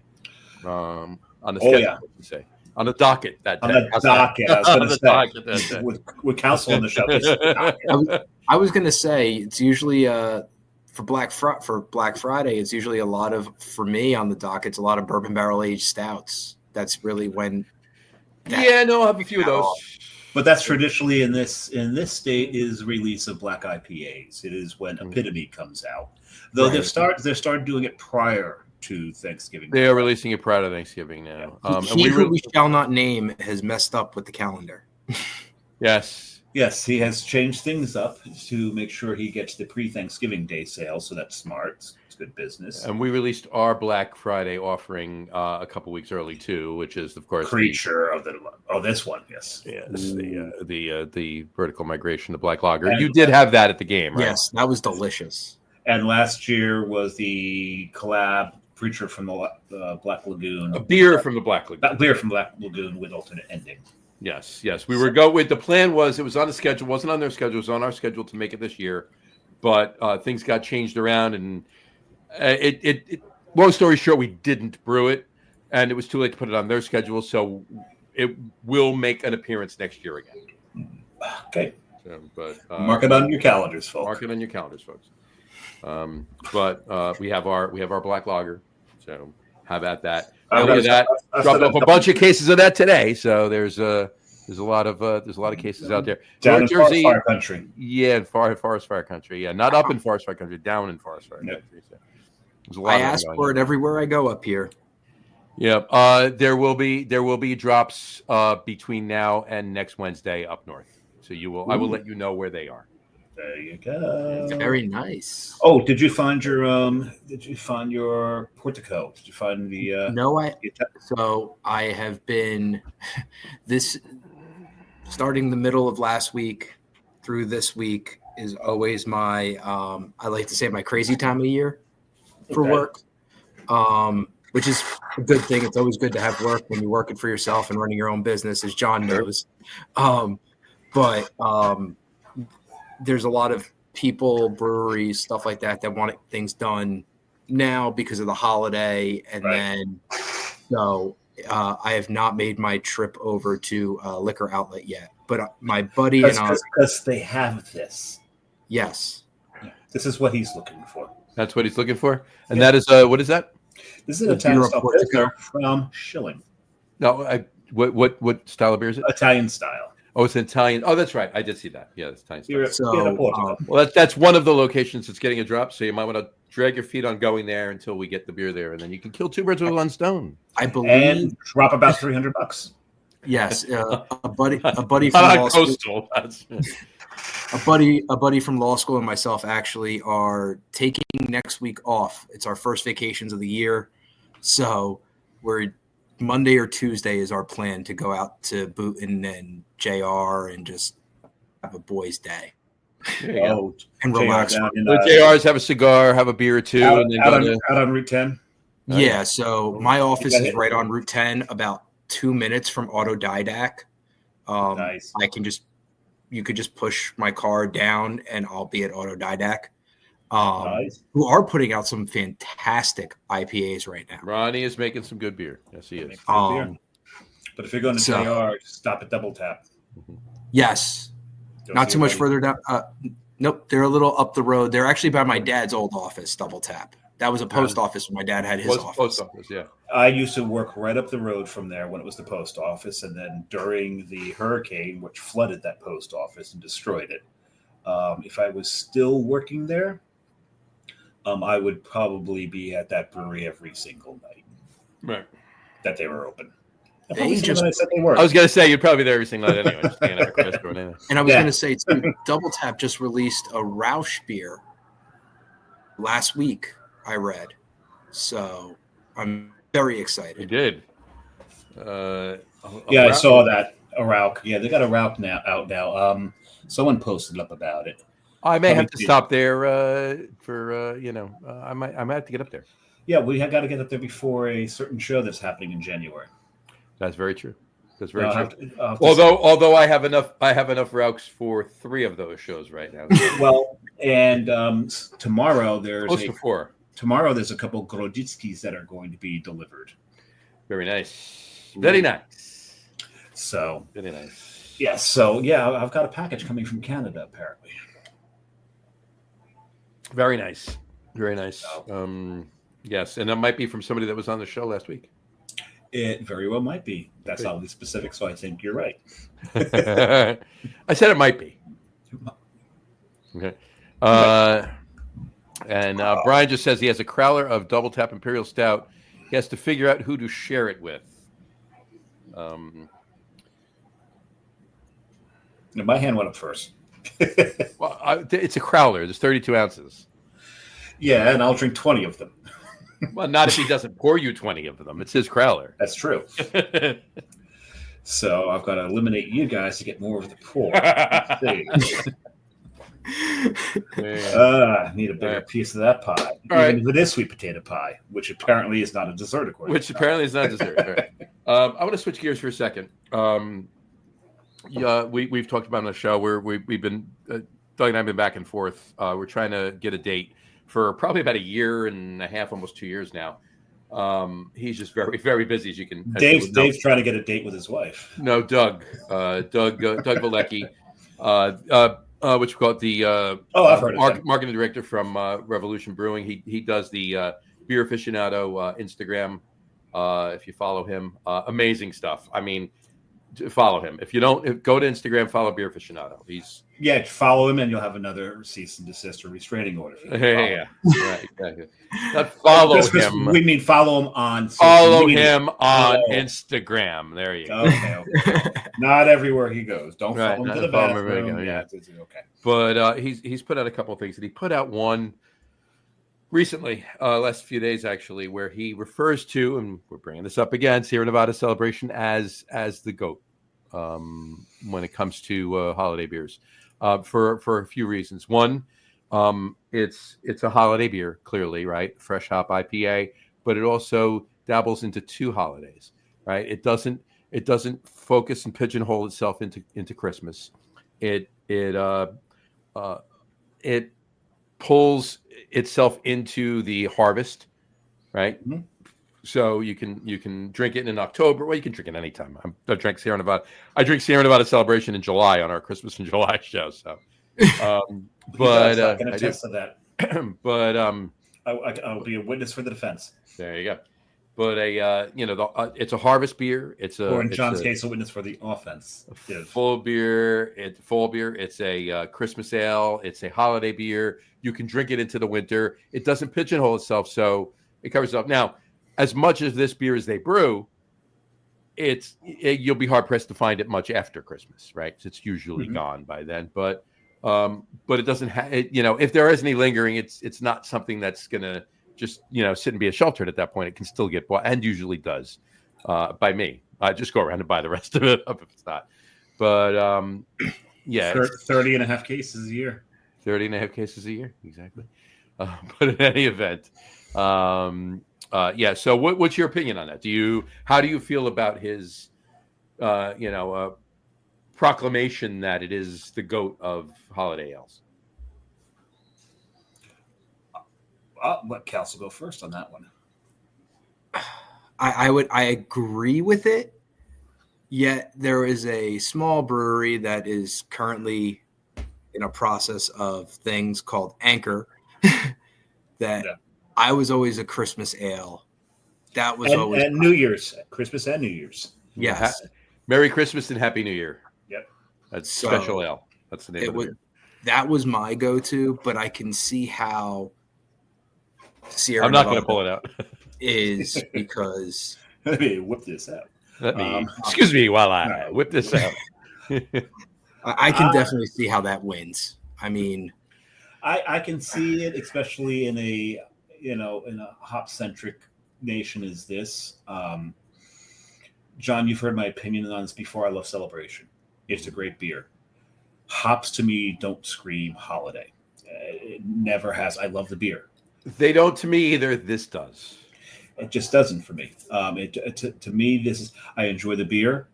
On the schedule, say. On the docket that day. On the docket, I was going to say. With counsel on the show. I was going to say, it's usually for Black Friday, it's usually a lot of, for me on the docket, it's a lot of bourbon barrel aged stouts. That's really when. I'll have a few of those. But that's traditionally in this state is release of black IPAs. It is when Epitome comes out. Though they've started doing it prior to Thanksgiving. They are releasing it prior to Thanksgiving now. He who we shall not name has messed up with the calendar. Yes, he has changed things up to make sure he gets the pre-Thanksgiving Day sale. So that's smart. It's good business. And we released our Black Friday offering a couple weeks early too, which is of course Creature of this one, yes. Yes, the vertical migration, the Black Lager. You did have that at the game, right? Yes, that was delicious. And last year was the collab Preacher from the Black Lagoon. A beer from the Black Lagoon. Beer from Black Lagoon with alternate ending. Yes. We were the plan was, it was on the schedule, wasn't on their schedule, it was on our schedule to make it this year, but things got changed around, and it long story short, we didn't brew it, and it was too late to put it on their schedule, so it will make an appearance next year again. Okay. So, but mark it on your calendars, folks. Mark it on your calendars, folks. But we have our Black Lager, so how about that? Dropped off a bunch of cases of that today, so there's a lot of cases out there. Down in Jersey, Forest Fire Country. Yeah, in Forest Fire Country. Yeah, not up in Forest Fire Country, down in Forest Fire Country. So I ask for it everywhere I go up here. Yeah, there will be drops between now and next Wednesday up north. So I will let you know where they are. There you go. Very nice. Oh, did you find your portico? Did you find the No, so I have been this starting the middle of last week through this week is always my I like to say my crazy time of year for work. Which is a good thing. It's always good to have work when you're working for yourself and running your own business, as John knows. But there's a lot of people, breweries, stuff like that want things done now because of the holiday. And then, so I have not made my trip over to a liquor outlet yet. But my buddy and I, because they have this. Yes. This is what he's looking for. That's what he's looking for? And that is, what is that? This is an Italian style beer from Schilling. No, what style of beer is it? Italian style. Oh, it's Italian. Oh, that's right. I did see that. Yeah, it's Italian style. So, that's one of the locations that's getting a drop. So you might want to drag your feet on going there until we get the beer there, and then you can kill two birds with one stone. I believe, and drop about $300. Yes, a buddy from law school. A buddy from law school and myself actually are taking next week off. It's our first vacations of the year, so we're Monday or Tuesday is our plan to go out to Booton and JR and just have a boys' day. And relax. JRs have a cigar, have a beer or two, and then out on Route 10. Yeah, so my office is right on Route 10, about 2 minutes from Autodidact. Nice. You could just push my car down and I'll be at Autodidact. Nice. Who are putting out some fantastic IPAs right now. Ronnie is making some good beer. Yes, he is. But if you're going to JR, stop at Double Tap. Yes. Not too much further down. Nope, they're a little up the road. They're actually by my dad's old office, Double Tap. That was a post office when my dad had his office. Post office, yeah. I used to work right up the road from there when it was the post office, and then during the hurricane, which flooded that post office and destroyed it. If I was still working there, I would probably be at that brewery every single night Right. that they were open. They Probably some just- nights that they were. I was going to say, you'd probably be there every single night anyway. Just hanging out at Craft Store anyway. And I was Yeah. going to say, too, Double Tap just released a Rausch beer last week, I read. So I'm very You excited. did. Yeah, I saw that. A Rauk. Yeah, they got a Rauk out now. Someone posted up about it. I may have to Probably- stop there for I might have to get up there. Yeah, we have got to get up there before a certain show that's happening in January. That's very true. That's very I'll true. have to Although I have enough Rauks for 3 of those shows right now. well, and tomorrow Close to 4. there's a couple Grodzitskis that are going to be delivered. Very nice. Very nice. So Very nice. yeah, I've got a package coming from Canada apparently. Very nice. Very nice. Yes, and that might be from somebody that was on the show last week. It very well might be. That's oddly specific, so I think you're right. I said it might be. Okay. And Brian just says he has a crowler of Double Tap Imperial Stout. He has to figure out who to share it with. My hand went up first. Well, it's a crowler. There's 32 ounces. Yeah, and I'll drink 20 of them. Well, not if he doesn't pour you 20 of them. It's his crowler. That's true. So I've got to eliminate you guys to get more of the pour. Need a bigger piece of that pie. Even if it is sweet potato pie, which apparently is not a dessert, according Which to apparently is not a dessert. Right. I want to switch gears for a second. We've talked about on the show where we've been Doug and I have been back and forth. We're trying to get a date for probably about 1.5 years, almost 2 years now. He's just very, very busy, as you can. Dave's trying to get a date with his wife. No, Doug Valecki, which we call it the I've heard of him. marketing director from Revolution Brewing. He does the Beer Aficionado Instagram. If you follow him, amazing stuff. I mean, follow him. If you don't, go to Instagram, follow Beer Aficionado. Follow him, and you'll have another cease and desist or restraining order. Yeah, right, exactly. Not follow him. We mean follow him on. Follow him on Instagram. There you go. Okay. Not everywhere he goes. Don't follow him to the bathroom. Yeah. Okay. But he's put out a couple of things, and he put out one recently, last few days actually, where he refers to, and we're bringing this up again, Sierra Nevada Celebration as the GOAT when it comes to holiday beers, for a few reasons. One, it's a holiday beer, clearly, right? Fresh hop IPA, but it also dabbles into 2 holidays, right? It doesn't focus and pigeonhole itself into Christmas. It pulls itself into the harvest, right? Mm-hmm. So you can drink it in October. Well, you can drink it anytime. I drink Sierra Nevada. I drink Sierra Nevada Celebration in July on our Christmas in July show. So, but I can attest to that. But I'll be a witness for the defense. there you go. But it's a harvest beer. Or in John's case, a witness for the offense. Full beer. It's a Christmas ale. It's a holiday beer. You can drink it into the winter. It doesn't pigeonhole itself, so it covers it up. Now, as much as this beer as they brew, you'll be hard pressed to find it much after Christmas, right? It's usually gone by then. But it doesn't have. If there is any lingering, it's not something that's gonna just sit and be a sheltered at that point. It can still get bought, and usually does by me. I just go around and buy the rest of it up if it's not. But yeah, 30 and a half cases a year. 30 and a half cases a year, exactly. But in any event, So what's your opinion on that? How do you feel about his proclamation that it is the GOAT of holiday ales? I'll let Kelsey go first on that one. I agree with it. Yet there is a small brewery that is currently in a process of things called Anchor that I was always a Christmas ale. That was always and New Year's, Christmas and New Year's. yes. Merry Christmas and Happy New Year. Yep. That's So, special ale. That's the name It of the would. beer. That was my go-to, but I can see how Sierra I'm not going Nevada to pull it out. is because Let me whip this out. Let me excuse me while I no. whip this out. I can definitely see how that wins. I mean, I can see it, especially in a in a hop centric nation as this. John, you've heard my opinion on this before. I love Celebration. It's a great beer. Hops to me don't scream holiday. It never has. I love the beer. They don't to me either. This does. It just doesn't for me. To me, this is. I enjoy the beer,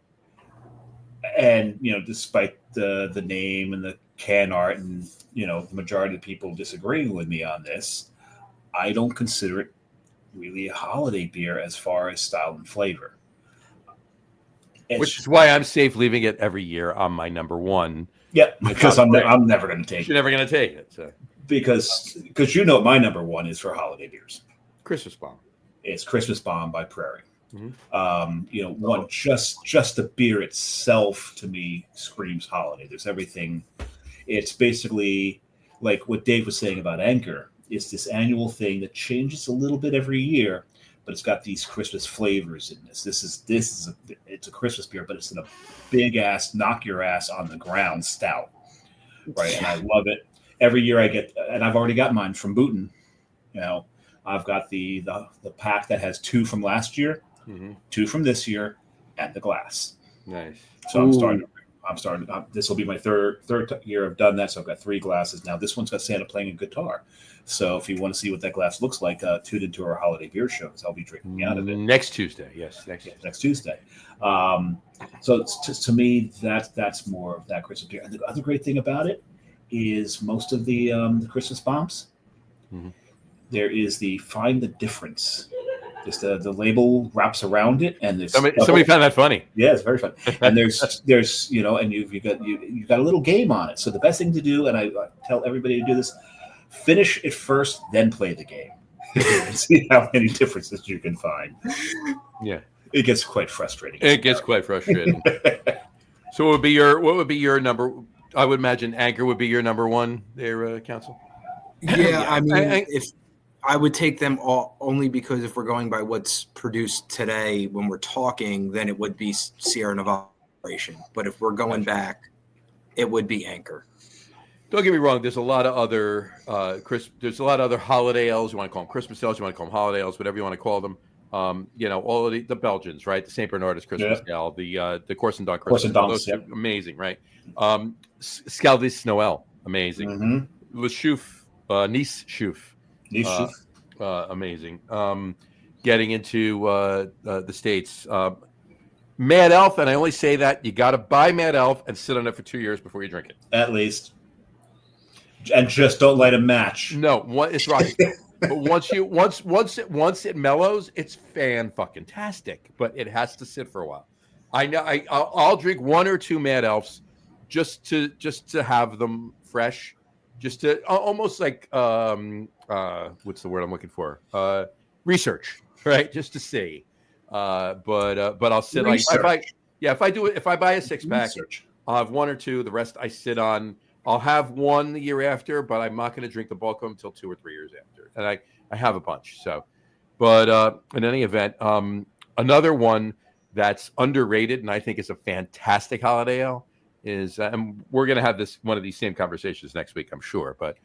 and despite the name and the can art, and the majority of people disagreeing with me on this, I don't consider it really a holiday beer as far as style and flavor. Which is why I'm safe leaving it every year on my number one. Yeah, because I'm never going to take it. You're never going to take it. So. Because my number one is for holiday beers. Christmas Bomb. It's Christmas Bomb by Prairie. Mm-hmm. One just the beer itself to me screams holiday. There's everything. It's basically like what Dave was saying about Anchor. It's this annual thing that changes a little bit every year, but it's got these Christmas flavors in this. It's a Christmas beer, but it's in a big ass knock your ass on the ground stout, right? And I love it. Every year I get, and I've already got mine from Booten. I've got the pack that has 2 from last year, 2 from this year, and the glass. Nice. So I'm starting. This will be my third year I've done that. So I've got 3 glasses now. This one's got Santa playing a guitar. So if you want to see what that glass looks like, tune into our holiday beer shows. I'll be drinking out of it next Tuesday. Yes, next Tuesday. So to me, that's more of that Christmas beer. And the other great thing about it is most of the Christmas bombs. Mm-hmm. There is the find the difference. Just the label wraps around it, and there's somebody found that funny. Yeah, it's very fun. And there's and you've got a little game on it. So the best thing to do, and I tell everybody to do this: finish it first, then play the game. See how many differences you can find. Yeah, it gets quite frustrating. So what would be your number? I would imagine Anchor would be your number one there, Council. Yeah, I mean, if I would take them all only because if we're going by what's produced today when we're talking, then it would be Sierra Nevada. But if we're going back, it would be Anchor. Don't get me wrong. There's a lot of other there's a lot of other holiday ales. You want to call them Christmas ales. You want to call them holiday ales. Whatever you want to call them. All of the Belgians, right? The Saint Bernardus Christmas ale, the Corsendon Christmas ale. Those are amazing, right? Scaldis Noel, amazing. Mm-hmm. Le Chouf, Nice Chouf. Amazing. Getting into the States. Mad Elf, and I only say that you got to buy Mad Elf and sit on it for 2 years before you drink it. At least. And just don't light a match. No, it's rocky. But once it mellows, it's fan-fucking-tastic. But it has to sit for a while. I know I'll drink 1 or 2 Mad Elves just to have them fresh. Just to almost like what's the word I'm looking for? Research, right? Just to see. But I'll sit research. if I buy a 6-pack, I'll have 1 or 2. The rest I sit on. I'll have 1 the year after, but I'm not going to drink the bulk of them until 2 or 3 years after. And I have a bunch. So, but in any event, another one that's underrated and I think is a fantastic holiday ale is, and we're going to have one of these same conversations next week, I'm sure, but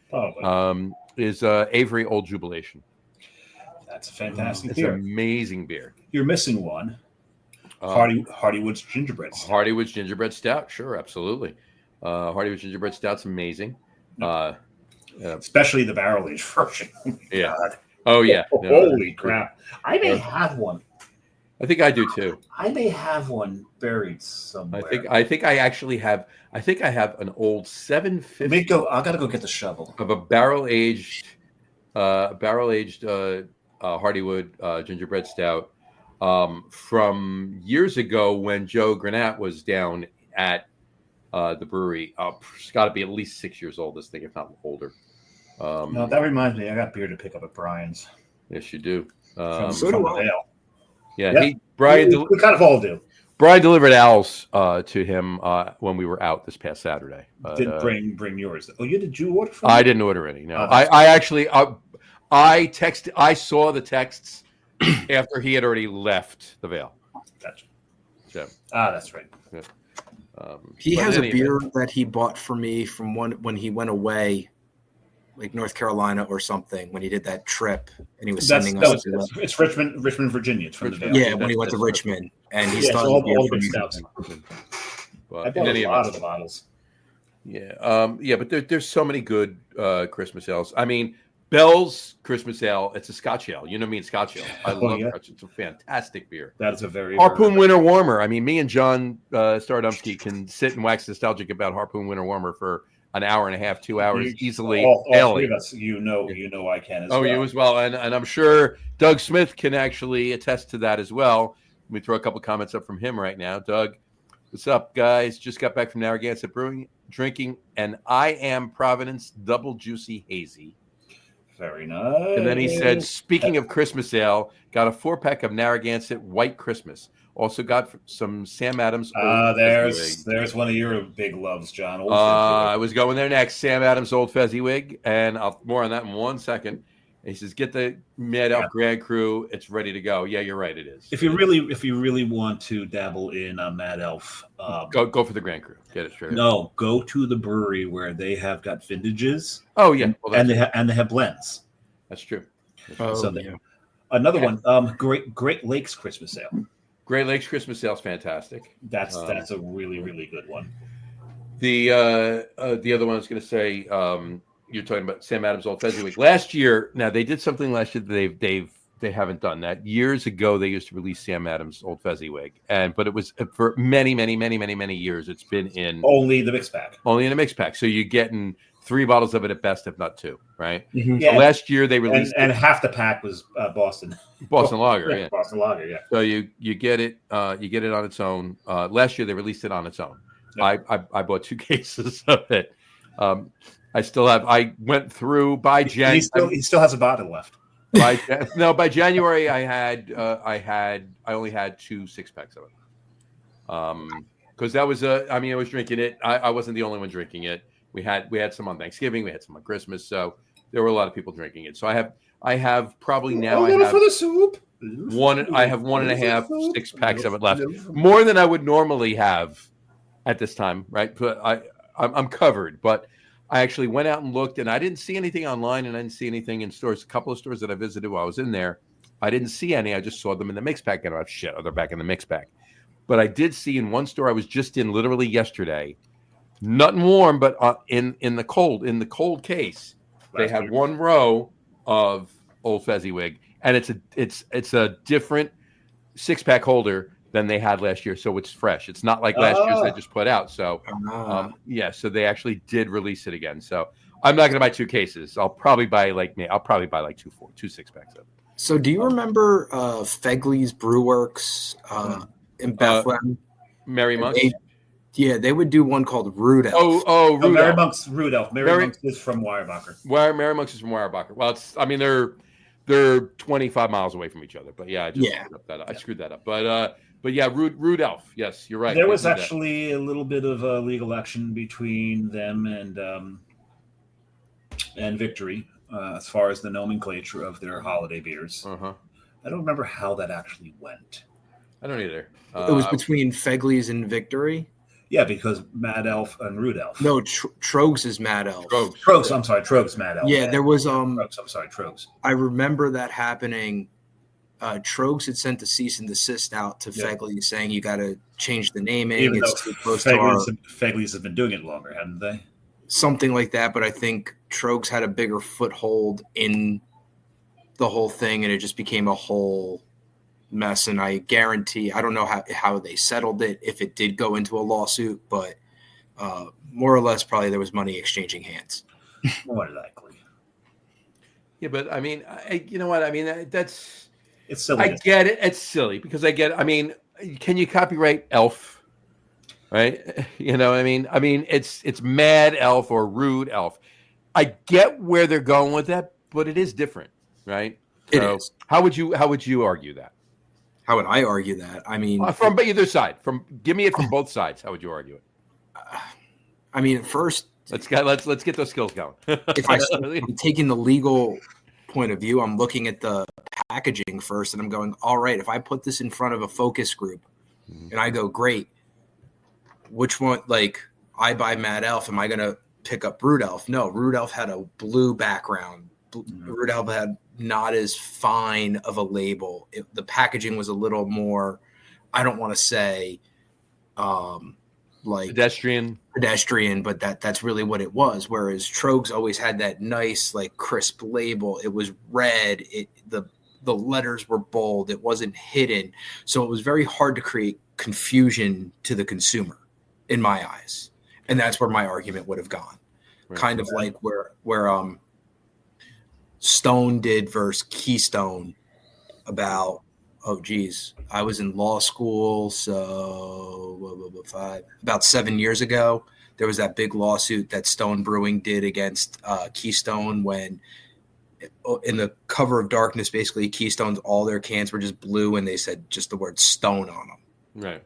is Avery Old Jubilation. That's a fantastic beer. It's an amazing beer. You're missing one. Hardywood's Gingerbread Stout. Hardywood's Gingerbread Stout, sure, absolutely. Hardywood's Gingerbread Stout's amazing. Especially the barrel-aged version. Yeah. God. Oh, yeah. Holy crap. I may have one. I think I do too. I may have one buried somewhere. I think I actually have. I think I have an old 750. I gotta go get the shovel of a barrel-aged Hardywood Gingerbread Stout from years ago when Joe Granat was down at the brewery. It's got to be at least 6 years old, this thing, if not older. No, that reminds me. I got beer to pick up at Brian's. Yes, you do. So do I. Vale. Yeah, Yeah. Brian We kind of all do. Brian delivered owls to him when we were out this past Saturday. But, Didn't bring yours. Oh, did you order from? I didn't order any. No, Oh, I actually I saw the texts after he had already left the Vale. Gotcha. So, that's right. Yeah. He has a beer that he bought for me from when he went away, like North Carolina or something, when he did that trip, and he was sending us. It's Richmond, Virginia. It's from the Vale. Yeah, when he went to Richmond, and he started all beer the for good me. stouts. But I bought a lot of the bottles. Yeah, but there's so many good Christmas ales. I mean, Bell's Christmas Ale. It's a Scotch ale. You know me and Scotch ale. I love Scotch. It's a fantastic beer. That is a very Harpoon Winter Warmer. I mean, me and John Stardomsky can sit and wax nostalgic about Harpoon Winter Warmer for an hour and a half, 2 hours easily. All three of us, you know, I can as well. Oh, you as well, and I'm sure Doug Smith can actually attest to that as well. Let me throw a couple comments up from him right now. Doug, what's up, guys? Just got back from Narragansett Brewing, drinking an I Am Providence Double Juicy Hazy. Very nice. And then he said, speaking of Christmas ale, got a 4-pack of Narragansett White Christmas. Also got some Sam Adams. There's one of your big loves, John. I was going there next. Sam Adams Old Fezziwig, and I'll more on that in 1 second. And he says, "Get the Mad Elf Grand Cru. It's ready to go." Yeah, you're right. It is. If you really want to dabble in Mad Elf, go for the Grand Cru. Get it straight. No, go to the brewery where they have got vintages. Oh yeah, and they have blends. That's true. Another one. Great Lakes Christmas Ale. Great Lakes Christmas Ale is fantastic. That's a really, really good one. The other one I was going to say, you're talking about Sam Adams Old Fezziwig. Last year, now they did something last year that they haven't done that. Years ago, they used to release Sam Adams Old Fezziwig, but it was for many years. It's been in only the mix pack. Only in a mix pack. So you're getting 3 bottles of it at best, if not 2, right? Mm-hmm. Yeah. So last year they released and half the pack was Boston Lager. Yeah. Boston Lager. Yeah. So you get it on its own. Last year they released it on its own. Yep. I bought 2 cases of it. I still have. I went through by January. He still has a bottle left. By January I only had 2 6-packs of it. Because that was I was drinking it. I wasn't the only one drinking it. We had some on Thanksgiving. We had some on Christmas. So there were a lot of people drinking it. So I have probably now. I have for the soup. I have 1.5 6-packs of it left. More than I would normally have at this time, right? But I'm covered. But I actually went out and looked, and I didn't see anything online, and I didn't see anything in stores. A couple of stores that I visited while I was in there, I didn't see any. I just saw them in the mix pack, and I'm like, shit, they're back in the mix pack. But I did see in one store I was just in literally yesterday, nothing warm, but in the cold case, they had 1 row of Old Fezziwig, and it's a different 6-pack holder than they had last year, so it's fresh. It's not like last year's they just put out. So so they actually did release it again. So I'm not going to buy 2 cases. I'll probably buy like 2 6-packs of it. So do you remember Fegley's Brewworks in Bethlehem? Mary Monk's? They would do one called Rude Elf. Rude Mary Elf. Monk's Rude Elf. Mary Monk's is from Weyerbacher. Mary Monk's is from Weyerbacher. Well, they're 25 miles away from each other. But yeah, I screwed that up. But yeah, Rude Elf. Yes, you're right. There was actually a little bit of legal action between them and Victory as far as the nomenclature of their holiday beers. Uh-huh. I don't remember how that actually went. I don't either. It was between Fegley's and Victory. Yeah, because Mad Elf and Rude Elf. No, Trogs is Mad Elf. Trogs. I'm sorry, Trogs Mad Elf. Yeah, there was Trogs. I'm sorry, Trogs. I remember that happening. Trogs had sent the cease and desist out to Fegley saying you got to change the naming. Even it's though too close to our... Fegley's have been doing it longer, haven't they? Something like that, but I think Trogs had a bigger foothold in the whole thing, and it just became a whole mess. And I guarantee, I don't know how they settled it, if it did go into a lawsuit, but more or less probably there was money exchanging hands. More likely. Yeah, but I mean, you know what? I mean, that's... It's silly. I get it. It's silly because I get it. I mean, can you copyright Elf? Right? You know what I mean? I mean, it's Mad Elf or Rude Elf. I get where they're going with that, but it is different, right? It So is. how would you argue that? How would I argue that? I mean, From either side. Give me it from both sides. How would you argue it? I mean, at first, Let's get those skills going. if I'm taking the legal point of view, I'm looking at the packaging first, and I'm going, all right, if I put this in front of a focus group, and I go, great, which one? Like, I buy Mad Elf, am I going to pick up Brood Elf? No, Brood Elf had a blue background. Brood Elf had not as fine of a label. The packaging was a little more, I don't want to say, like pedestrian, but that's really what it was. Whereas Trogs always had that nice, like, crisp label. It was red. The letters were bold. It wasn't hidden. So it was very hard to create confusion to the consumer, in my eyes. And that's where my argument would have gone. Right. Kind of like where Stone did versus Keystone about, I was in law school, so about 7 years ago, there was that big lawsuit that Stone Brewing did against Keystone when in the cover of darkness, basically Keystone's, all their cans were just blue and they said just the word Stone on them. Right.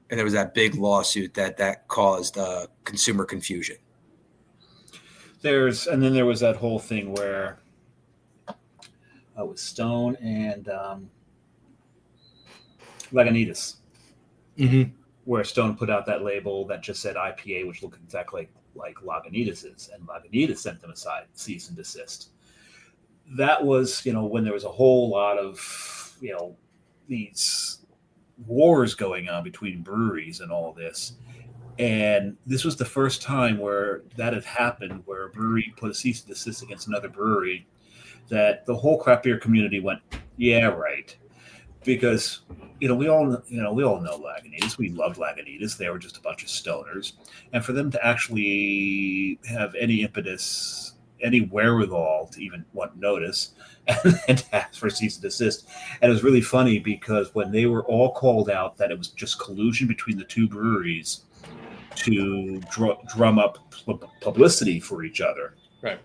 And there was that big lawsuit that caused consumer confusion. And then there was that whole thing where with Stone and Lagunitas, where Stone put out that label that just said IPA, which looked exactly like Lagunitas's, and Lagunitas sent them aside, cease and desist. That was, when there was a whole lot of, these wars going on between breweries and all this. And this was the first time where that had happened, where a brewery put a cease and desist against another brewery, that the whole craft beer community went, yeah, right. Because, we all know Lagunitas. We loved Lagunitas. They were just a bunch of stoners. And for them to actually have any impetus, any wherewithal to even want notice and to ask for cease and desist. And it was really funny because when they were all called out that it was just collusion between the two breweries to drum up publicity for each other. Right.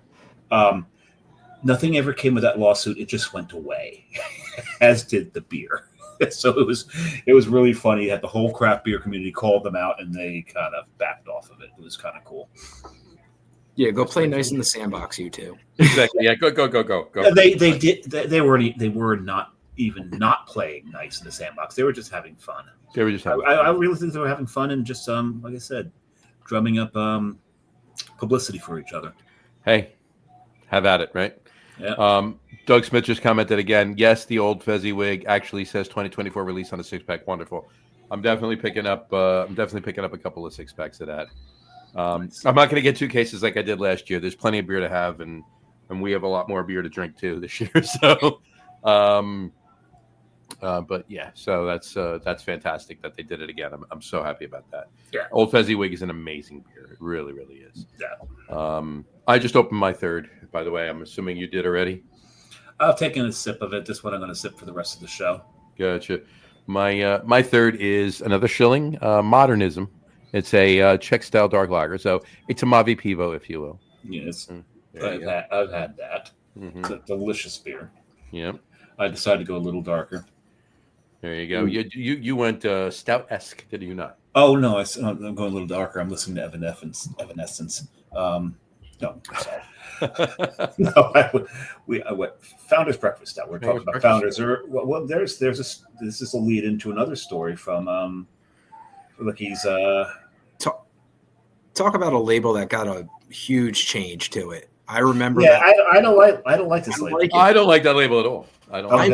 Nothing ever came of that lawsuit. It just went away, as did the beer. So it was really funny that the whole craft beer community called them out and they kind of backed off of it. It was kind of cool. Yeah, go play nice in the sandbox, you two. Exactly. Yeah, go. They did. They were not even not playing nice in the sandbox. They were just having fun. They were just having I really think they were having fun and just like I said, drumming up publicity for each other. Hey, have at it, right? Yeah. Doug Smith just commented again. Yes, the old Fezziwig actually says 2024 release on a 6-pack. Wonderful. I'm definitely picking up a couple of 6-packs of that. I'm not going to get 2 cases like I did last year. There's plenty of beer to have, and we have a lot more beer to drink too this year. So, but yeah, so that's fantastic that they did it again. I'm so happy about that. Yeah, Old Fezziwig is an amazing beer. It really, really is. Yeah. I just opened my third. By the way, I'm assuming you did already. I've taken a sip of it. This one I'm going to sip for the rest of the show. Gotcha. My third is another Schilling Modernism. It's a Czech style dark lager, so it's a Mavi Pivo, if you will. Yes, I've had that. Mm-hmm. It's a delicious beer. Yeah, I decided to go a little darker. There you go. You went stout-esque, did you not? Oh no, I'm going a little darker. I'm listening to Evanescence. No, sorry. No, I went Founders Breakfast. Now we're talking about Founders. Well, this is a lead into another story from he's talk about a label that got a huge change to it. I remember. Yeah, I don't like this label. I don't like that label at all. I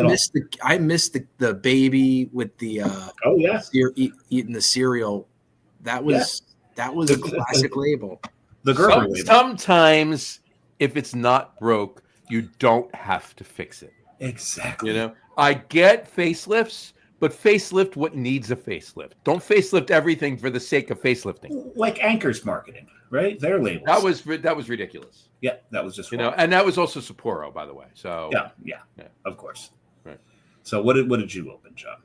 missed the baby with the eating the cereal. That was a classic label. The Gerber label. Sometimes if it's not broke, you don't have to fix it. Exactly. I get facelifts, but facelift what needs a facelift. Don't facelift everything for the sake of facelifting. Like Anchor's marketing, right? Their labels. That was ridiculous. Yeah, that was just and that was also Sapporo, by the way. So yeah, of course. Right. So what did you open, John?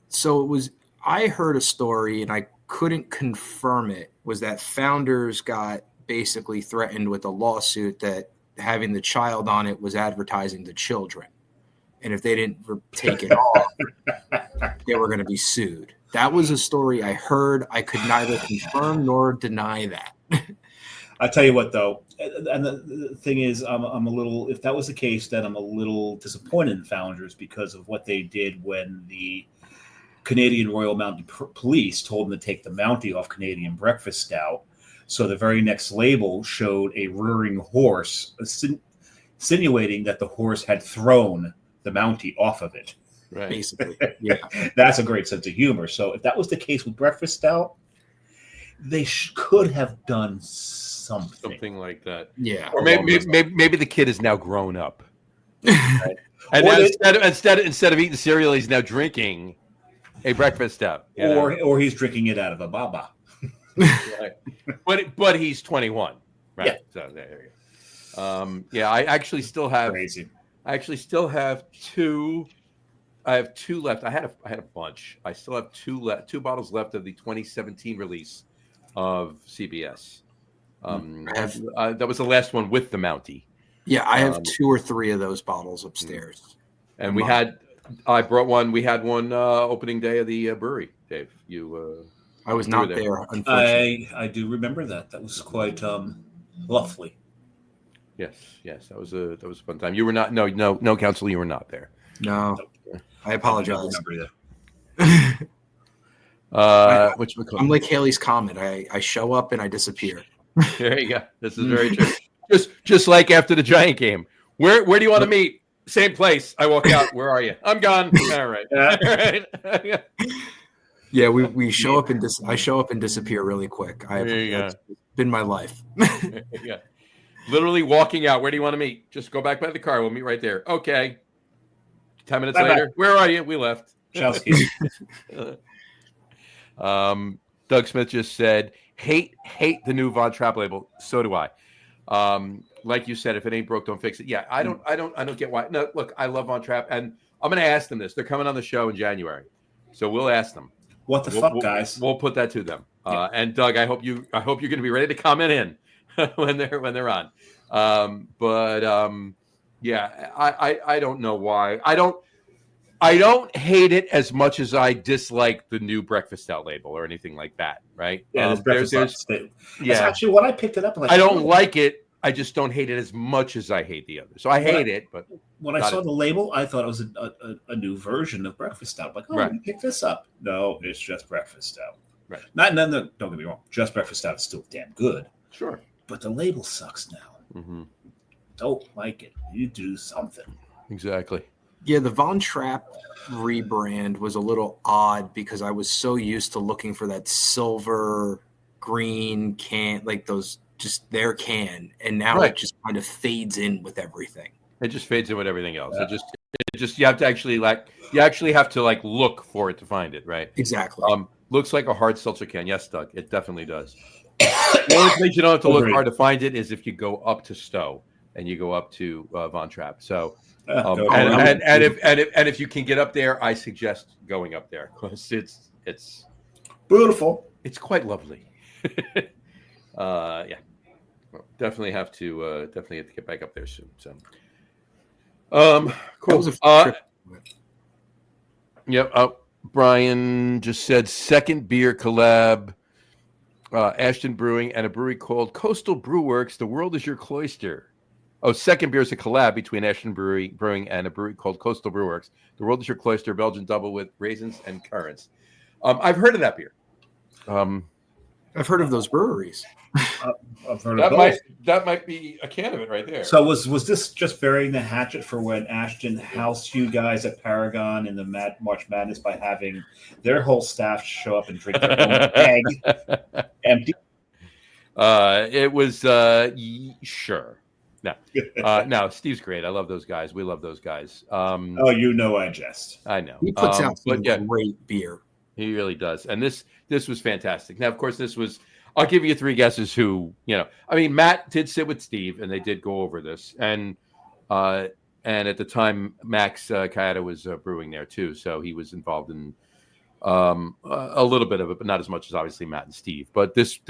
So it was. I heard a story, and I couldn't confirm it. Was that Founders got basically threatened with a lawsuit that having the child on it was advertising to children. And if they didn't take it off, they were going to be sued. That was a story I heard. I could neither confirm nor deny that. I tell you what, though, and the thing is, I'm a little. If that was the case, then I'm a little disappointed in Founders because of what they did when the Canadian Royal Mounted Police told them to take the Mountie off Canadian Breakfast Stout. So the very next label showed a rearing horse, insinuating that the horse had thrown the Mountie off of it. Right. Basically, yeah. That's a great sense of humor. So if that was the case with Breakfast Stout, they could have done something like that. Yeah. Or maybe the kid is now grown up. Right? And now instead of eating cereal, he's now drinking a breakfast stout. Or he's drinking it out of a baba. Right. But he's 21. Right. Yeah. So there you go. I actually still have crazy. I actually still have two. I have two left. I had a bunch. I still have two bottles left of the 2017 release of CBS. That was the last one with the Mountie. Yeah, I have 2 or 3 of those bottles upstairs. And I brought one. We had one opening day of the brewery. Dave, I was not there. Unfortunately, I do remember that. That was quite lovely. Yes, that was a fun time. You were not. No, Council, you were not there. No, I apologize. I remember that. I'm like Haley's comment. I show up and I disappear. There you go. This is very true. Just like after the Giant game. Where do you want to meet? Same place. I walk out. Where are you? I'm gone. All right. All right. Yeah, we show up and I show up and disappear really quick. It's been my life. Yeah. Literally walking out. Where do you want to meet? Just go back by the car. We'll meet right there. Okay. 10 minutes later. Where are you? We left. Doug Smith just said, hate the new Von Trapp label. So do I. Like you said, if it ain't broke, don't fix it. Yeah, I don't get why. No, look, I love Von Trapp, and I'm going to ask them this. They're coming on the show in January, so we'll ask them. What the fuck, guys? We'll put that to them. And Doug, I hope you're going to be ready to comment in when they're on. Yeah, I don't know why. I don't hate it as much as I dislike the new breakfast stout label or anything like that, right? Yeah, there's That's actually what I picked it up. I don't like it. I just don't hate it as much as I hate the other. So I hate it, but when I saw the label, I thought it was a new version of breakfast stout. Like, let me pick this up. No, it's just breakfast stout. Right. Don't get me wrong. Just breakfast stout is still damn good. Sure. But the label sucks now. Mm-hmm. Don't like it. You do something. Exactly. Yeah, the Von Trapp rebrand was a little odd because I was so used to looking for that silver, green can, like those, just their can, and now it just kind of fades in with everything. It just fades in with everything else. Yeah. It just you have to actually look for it to find it, right? Exactly. Looks like a hard seltzer can. Yes, Doug, it definitely does. The only place you don't have to look hard to find it is if you go up to Stowe and you go up to Von Trapp. So. If you can get up there, I suggest going up there because it's beautiful. It's quite lovely. Yeah, definitely have to get back up there soon. So, cool. Yep. Brian just said second beer collab, Ashton Brewing and a brewery called Coastal Brew Works. The world is your cloister. Oh, second beer is a collab between Ashton Brewing and a brewery called Coastal Brewworks. The world is your cloister, Belgian double with raisins and currants. I've heard of that beer. I've heard of those breweries. I've heard of both. That might be a can of it right there. So was this just burying the hatchet for when Ashton housed you guys at Paragon in the March Madness by having their whole staff show up and drink their own keg empty? It was sure. No, Steve's great. I love those guys. We love those guys. I jest. I know. He puts out some great beer. He really does. And this was fantastic. Now, of course, I'll give you 3 guesses who, Matt did sit with Steve and they did go over this. And at the time, Max Cayetta was brewing there too. So he was involved in a little bit of it, but not as much as obviously Matt and Steve. But this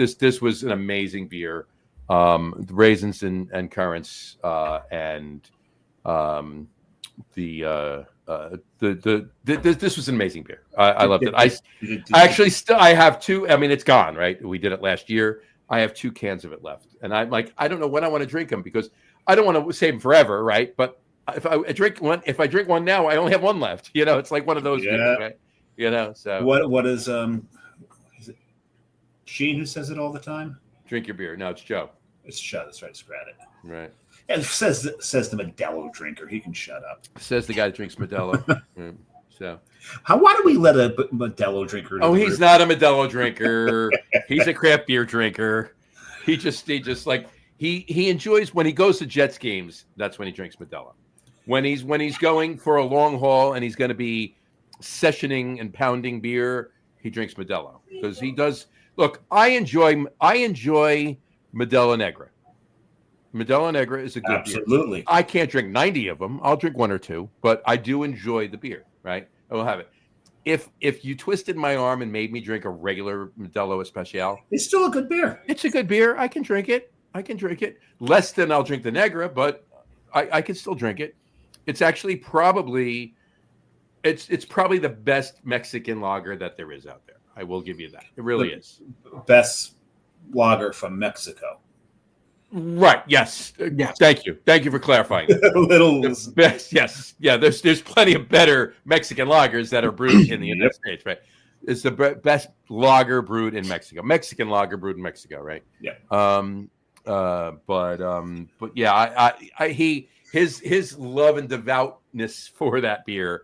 was an amazing beer. the raisins and currants, and this was an amazing beer. I loved it. I actually I have two. I mean, it's gone, right? We did it last year. I have 2 cans of it left, and I'm like, I don't know when I want to drink them because I don't want to save them forever, right? But if I drink one now, I only have one left. It's like one of those beers, right? So what is it Sheen who says it all the time? Drink your beer. No, it's Joe. It's shut. That's right. Scrat it. Right. And says the Modelo drinker. He can shut up. Says the guy that drinks Modelo. So why do we let a Modelo drinker? He's not a Modelo drinker. He's a craft beer drinker. He just like he enjoys when he goes to Jets games. That's when he drinks Modelo. When he's going for a long haul and he's going to be sessioning and pounding beer, he drinks Modelo because he does. Look, I enjoy Modelo Negra. Modelo Negra is a good absolutely. Beer. I can't drink 90 of them. I'll drink 1 or 2, but I do enjoy the beer. Right? I will have it. If you twisted my arm and made me drink a regular Modelo Especial, it's still a good beer. It's a good beer. I can drink it. Less than I'll drink the Negra, but I can still drink it. It's actually probably the best Mexican lager that there is out there. I will give you that. It really is. Best lager from Mexico. Right. Yes. Thank you for clarifying. The best. Yes. Yeah. There's plenty of better Mexican lagers that are brewed in the United States. Right. It's the best lager brewed in Mexico. Mexican lager brewed in Mexico. Right. Yeah. But yeah. His love and devoutness for that beer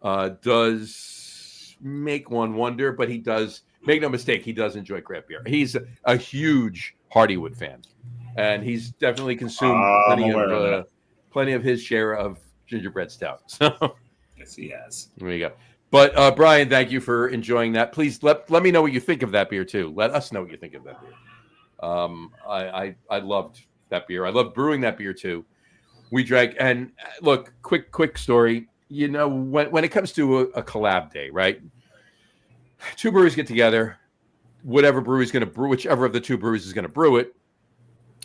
does make one wonder. But he does make no mistake. He does enjoy craft beer. He's a huge Hardywood fan. And he's definitely consumed plenty of his share of gingerbread stout. So, yes, he has. There you go. But Brian, thank you for enjoying that. Please let me know what you think of that beer too. Let us know what you think of that beer. I loved that beer. I loved brewing that beer too. We drank, and look, quick story. When it comes to a collab day, right? 2 breweries get together. Whatever brewery's going to brew, whichever of the 2 breweries is going to brew it.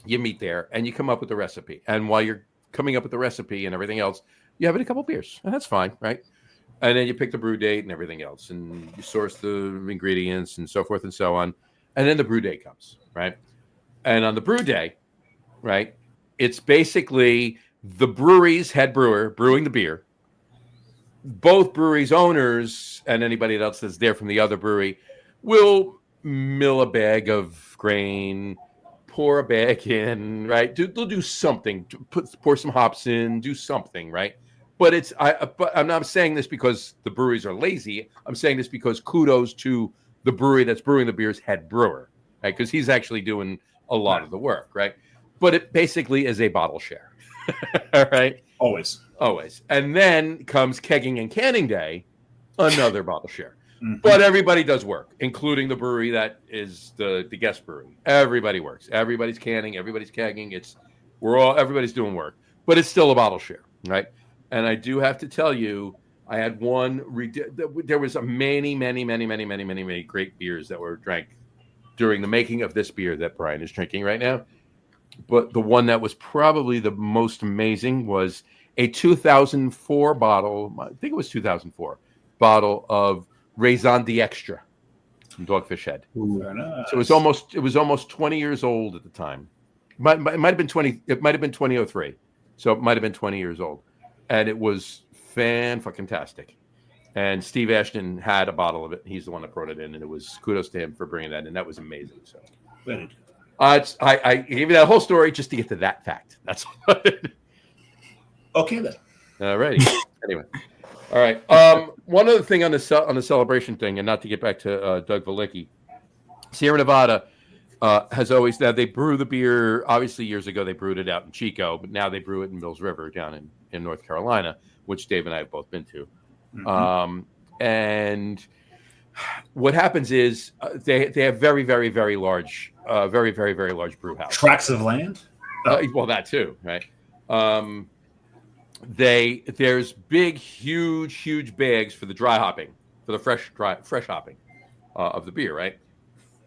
You meet there and you come up with the recipe. And while you're coming up with the recipe and everything else, you have a couple beers, and that's fine, right? And then you pick the brew date and everything else, and you source the ingredients and so forth and so on. And then the brew day comes, right? And on the brew day, right, it's basically the brewery's head brewer brewing the beer. Both breweries' owners and anybody else that's there from the other brewery will mill a bag of grain, pour a bag in, right? They'll do something. Pour some hops in, do something, right? But I'm not saying this because the breweries are lazy. I'm saying this because kudos to the brewery that's brewing the beer's head brewer, right? Because he's actually doing a lot of the work, right? But it basically is a bottle share, all right? Always. And then comes kegging and canning day, another bottle share. Mm-hmm. But everybody does work, including the brewery that is the guest brewery. Everybody works. Everybody's canning. Everybody's kegging. Everybody's doing work, but it's still a bottle share, right? And I do have to tell you, I had one. There was many great beers that were drank during the making of this beer that Brian is drinking right now. But the one that was probably the most amazing was a 2004 bottle. I think it was 2004 bottle of Raison d'Extra from Dogfish Head. Ooh, nice. So it was almost 20 years old at the time. It might have been 20. It might have been 2003. So it might have been 20 years old, and it was fan-fucking-tastic. And Steve Ashton had a bottle of it. He's the one that brought it in, and it was kudos to him for bringing that in. That was amazing. So, I gave you that whole story just to get to that fact. That's all. Okay then. All righty. Anyway. All right. One other thing on the celebration thing, and not to get back to Doug Valicki, Sierra Nevada has always now they brew the beer. Obviously, years ago they brewed it out in Chico, but now they brew it in Mills River down in North Carolina, which Dave and I have both been to. Mm-hmm. And what happens is they have very, very, very large, very, very, very large brew house. Tracts of land. Well, that too, right? There's big, huge bags for the dry hopping, for the fresh hopping of the beer, right?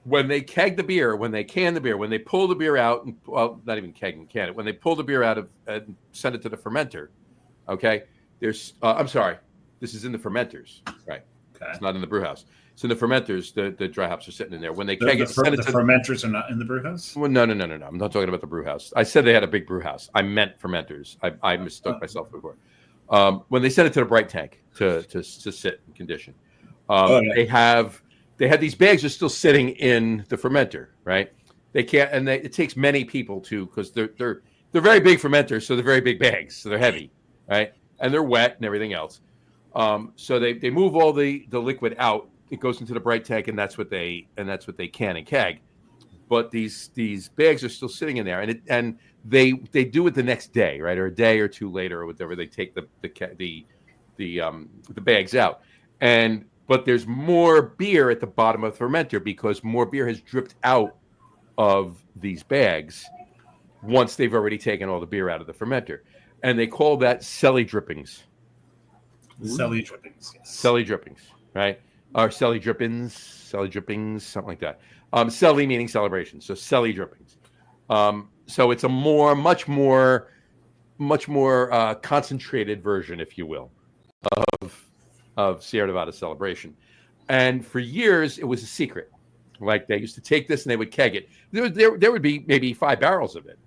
when they keg the beer, when they can the beer, when they pull the beer out, and well, not even keg and can it, when they pull the beer out of and send it to the fermenter, okay, there's, I'm sorry, this is in the fermenters, right? Okay. It's not in the brew house. It's in the fermenters. The dry hops are sitting in there. When they keg it, the fermenters are not in the brew house? Well, no. I'm not talking about the brew house. I said they had a big brew house. I meant fermenters. I mistook myself before. When they send it to the bright tank to sit in condition, they have these bags are still sitting in the fermenter, right? They can't, and it takes many people to, because they're very big fermenters, so they're very big bags, so they're heavy, right? And they're wet and everything else. So they move all the liquid out. It goes into the bright tank, and that's what they can and keg. But these bags are still sitting in there, and they do it the next day, right, or a day or two later, or whatever. They take the bags out, but there's more beer at the bottom of the fermenter because more beer has dripped out of these bags once they've already taken all the beer out of the fermenter, and they call that celly drippings. Celly drippings, yes. Celly drippings, right? Or celly drippings, something like that. Celly meaning celebration, so celly drippings. So it's a much more concentrated version, if you will, of Sierra Nevada Celebration. And for years, it was a secret. Like they used to take this and they would keg it. There would be maybe 5 barrels of it.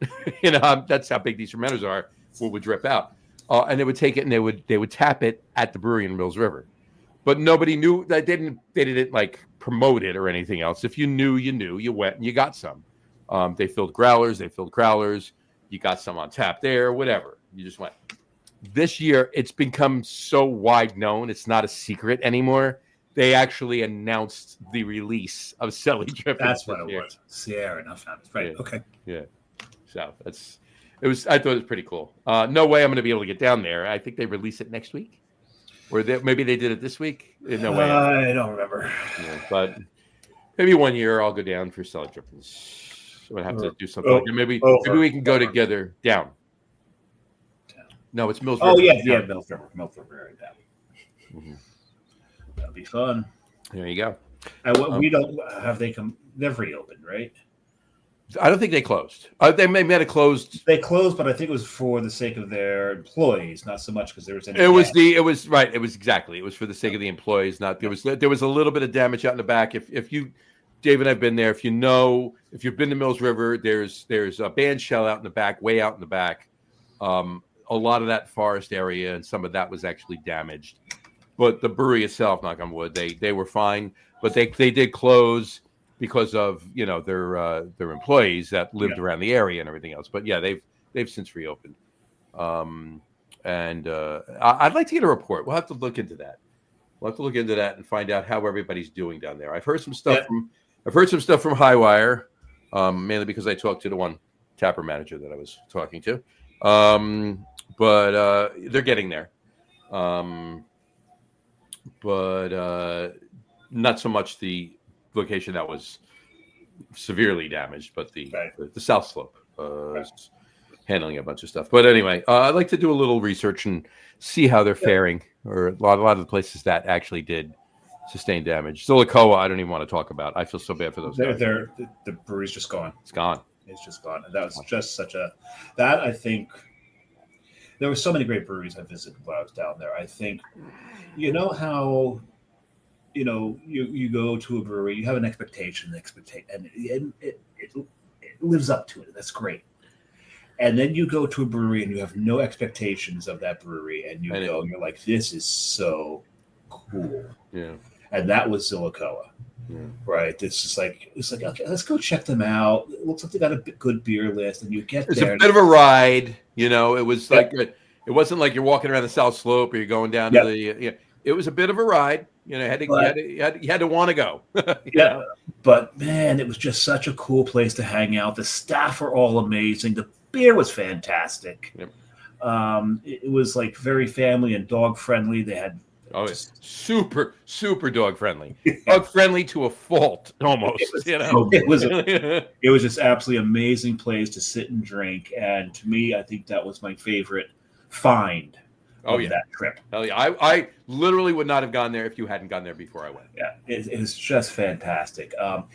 That's how big these fermenters are. What would drip out, and they would take it and they would tap it at the brewery in Mills River. But nobody knew that they didn't like promote it or anything else. If you knew, you knew. You went and you got some. They filled growlers. They filled crowlers. You got some on tap there. Whatever. You just went. This year, it's become so wide known. It's not a secret anymore. They actually announced the release of Celly Drippings. That's what it was. Sierra, not found. Right. Yeah. Okay. Yeah. So I thought it was pretty cool. No way I'm going to be able to get down there. I think they release it next week. Or maybe they did it this week. No way. I don't remember. Yeah, but maybe one year I'll go down for Celly Drippings. I'm gonna have to do something. Like that. Maybe we can go together down. No, it's Mills River. Oh yeah, Mills River, right down. Mm-hmm. That'll be fun. There you go. We don't have they come. They've reopened, right? I don't think they closed. They may have closed. They closed, but I think it was for the sake of their employees, not so much because there was any. It was for the sake of the employees. Not there was a little bit of damage out in the back. If you, David, I've been there. If you've been to Mills River, there's a band shell out in the back, way out in the back. A lot of that forest area and some of that was actually damaged. But the brewery itself, knock on wood, they were fine. But they did close because of their employees that lived around the area and everything else. But yeah, they've since reopened. And I'd like to get a report. We'll have to look into that. And find out how everybody's doing down there. I've heard some stuff from Highwire, mainly because I talked to the one tapper manager that I was talking to. But they're getting there. But not so much the location that was severely damaged, but the South Slope is handling a bunch of stuff. But anyway, I'd like to do a little research and see how they're faring, or a lot of the places that actually did sustain damage. Silicoa, I don't even want to talk about. I feel so bad for those guys. The brewery's just gone. It's gone. It's just gone. That was just that I think there were so many great breweries I visited when I was down there. I think, how, you go to a brewery, you have an expectation, and it lives up to it. That's great. And then you go to a brewery and you have no expectations of that brewery, and and you're like, this is so cool. Yeah. And that was Silicoa. Yeah. Right. It's like, okay, let's go check them out. It looks like they got a good beer list, and you get there. It's a bit of a ride. It was like, it wasn't like you're walking around the South Slope or you're going down to the, it was a bit of a ride. You had to want to go. Yeah. But man, it was just such a cool place to hang out. The staff were all amazing. The beer was fantastic. Yep. It was like very family and dog friendly. They had it's super, super dog friendly. Dog friendly to a fault, almost. It was just absolutely amazing place to sit and drink. And to me, I think that was my favorite find of that trip. Hell yeah. I literally would not have gone there if you hadn't gone there before I went. Yeah, it was just fantastic.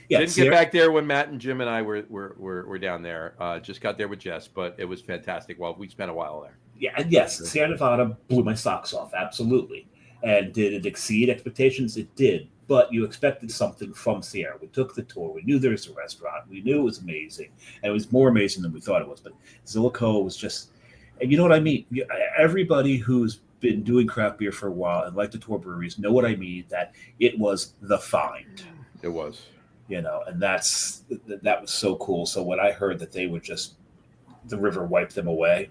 Didn't get back there when Matt and Jim and I were down there. Just got there with Jess, but it was fantastic. Well, we spent a while there. Yeah, and yes, Sierra Nevada blew my socks off, absolutely. And did it exceed expectations? It did. But you expected something from Sierra. We took the tour. We knew there was a restaurant. We knew it was amazing. And it was more amazing than we thought it was. But Zillico was just, and you know what I mean? Everybody who's been doing craft beer for a while and liked the tour breweries know what I mean, that it was the find. It was. And that was so cool. So when I heard that they would just, the river wiped them away,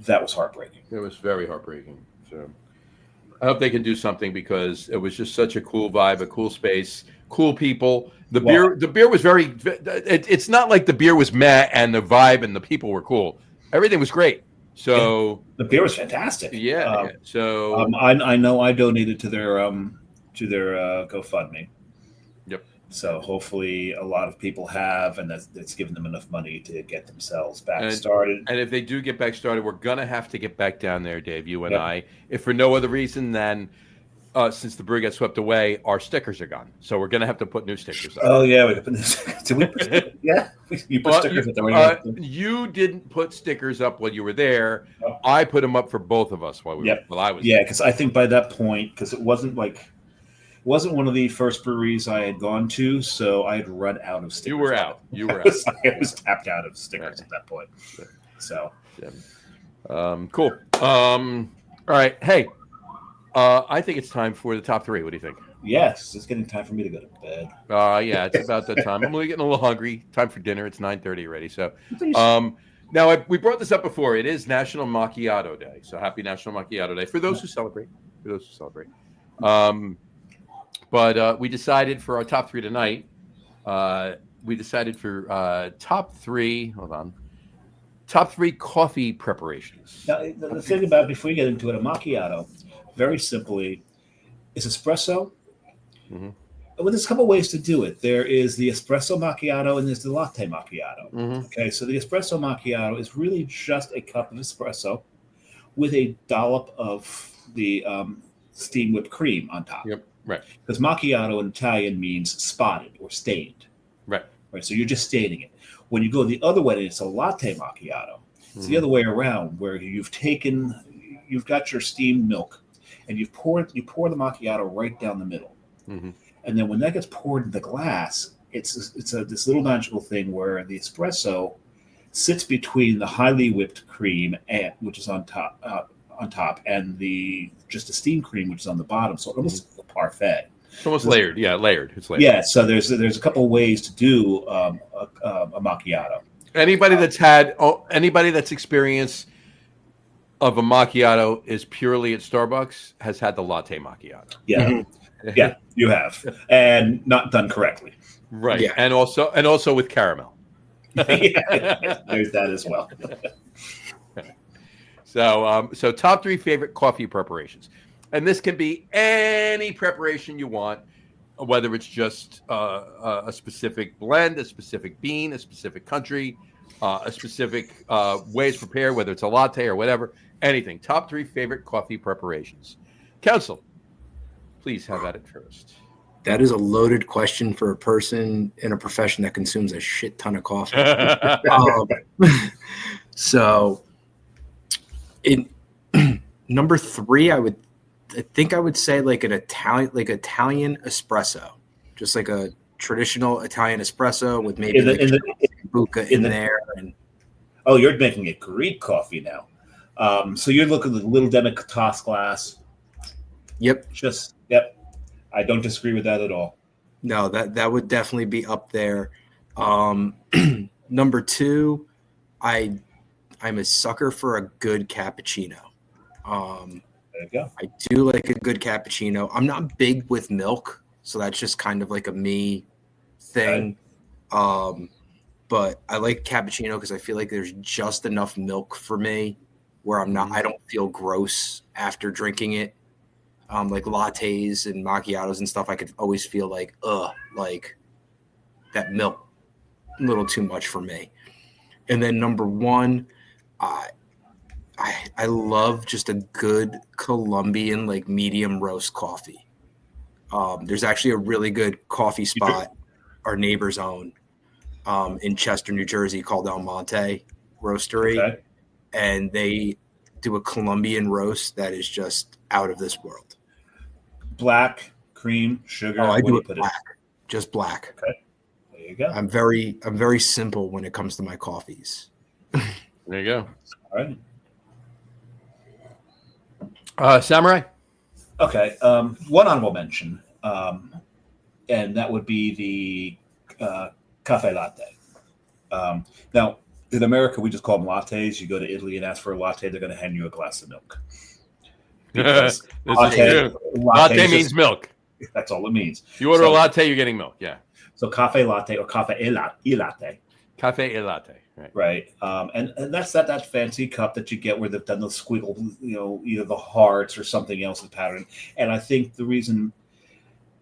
that was heartbreaking. It was very heartbreaking. So I hope they can do something, because it was just such a cool vibe, a cool space, cool people. The beer was very. It's not like the beer was meh and the vibe and the people were cool. Everything was great. So the beer was fantastic. Yeah. So I know I donated to their GoFundMe. Yep. So hopefully a lot of people have, and that's given them enough money to get themselves back started. And if they do get back started, we're going to have to get back down there, Dave, you and I, if for no other reason than since the brewery got swept away, our stickers are gone. So we're going to have to put new stickers up. Oh, yeah. We put new stickers. You put stickers up there. You didn't put stickers up when you were there. Oh. I put them up for both of us while I was there. Because I think by that point, because it wasn't one of the first breweries I had gone to, so I had run out of stickers. You were out. I was tapped out of stickers at that point. So, cool. All right. Hey, I think it's time for the top three. What do you think? Yes, it's getting time for me to go to bed. Yeah, it's about that time. I'm only getting a little hungry. Time for dinner. It's 9:30 already. So, now we brought this up before. It is National Macchiato Day. So happy National Macchiato Day for those who celebrate. But we decided for our top three tonight, top three coffee preparations. Now, the thing about it, before you get into it, a macchiato, very simply, is espresso. Mm-hmm. Well, there's a couple ways to do it. There is the espresso macchiato and there's the latte macchiato. Mm-hmm. Okay, so the espresso macchiato is really just a cup of espresso with a dollop of the steamed whipped cream on top. Yep. Right. Because macchiato in Italian means spotted or stained. Right. So you're just staining it. When you go the other way, it's a latte macchiato. It's the other way around, where you've got your steamed milk and you pour the macchiato right down the middle. Mm-hmm. And then when that gets poured in the glass, it's this little magical thing where the espresso sits between the highly whipped cream, which is on top, and just the steamed cream, which is on the bottom. So it almost like a parfait. It's almost layered. Yeah, layered. It's layered. Yeah. So there's a couple of ways to do a macchiato. Anybody that's experienced of a macchiato is purely at Starbucks has had the latte macchiato. Yeah. Mm-hmm. Yeah, you have, and not done correctly. Right. Yeah. And also with caramel. There's that as well. So top three favorite coffee preparations, and this can be any preparation you want, whether it's just a specific blend, a specific bean, a specific country, a specific way it's prepared, whether it's a latte or whatever, anything. Top three favorite coffee preparations. Council, please have at it first. That is a loaded question for a person in a profession that consumes a shit ton of coffee. So, in number three, I think I would say like Italian espresso, just like a traditional Italian espresso with maybe buca in there. And oh, you're making it Greek coffee now. So you're looking at the little Demitas glass. Yep. Yep. I don't disagree with that at all. No, that would definitely be up there. Number two, I'm a sucker for a good cappuccino. There you go. I do like a good cappuccino. I'm not big with milk, so that's just kind of like a me thing. Right. But I like cappuccino because I feel like there's just enough milk for me where I don't feel gross after drinking it. Like lattes and macchiatos and stuff, I could always feel like that milk a little too much for me. And then number one, I love just a good Colombian like medium roast coffee. There's actually a really good coffee spot our neighbors own in Chester, New Jersey called El Monte Roastery. Okay. And they do a Colombian roast that is just out of this world. Black, cream, sugar. Oh, I What do you it put black, just black. Okay. There you go. I'm very simple when it comes to my coffees. There you go. All right. Samurai. Okay. One honorable mention, and that would be the cafe latte. Now, in America, we just call them lattes. You go to Italy and ask for a latte, they're going to hand you a glass of milk. Because latte means milk. That's all it means. You order a latte, you're getting milk. Yeah. So cafe latte or cafe e latte. Cafe e latte. Right. And that's that fancy cup that you get where they've done the squiggle, either the hearts or something else in pattern. And I think the reason,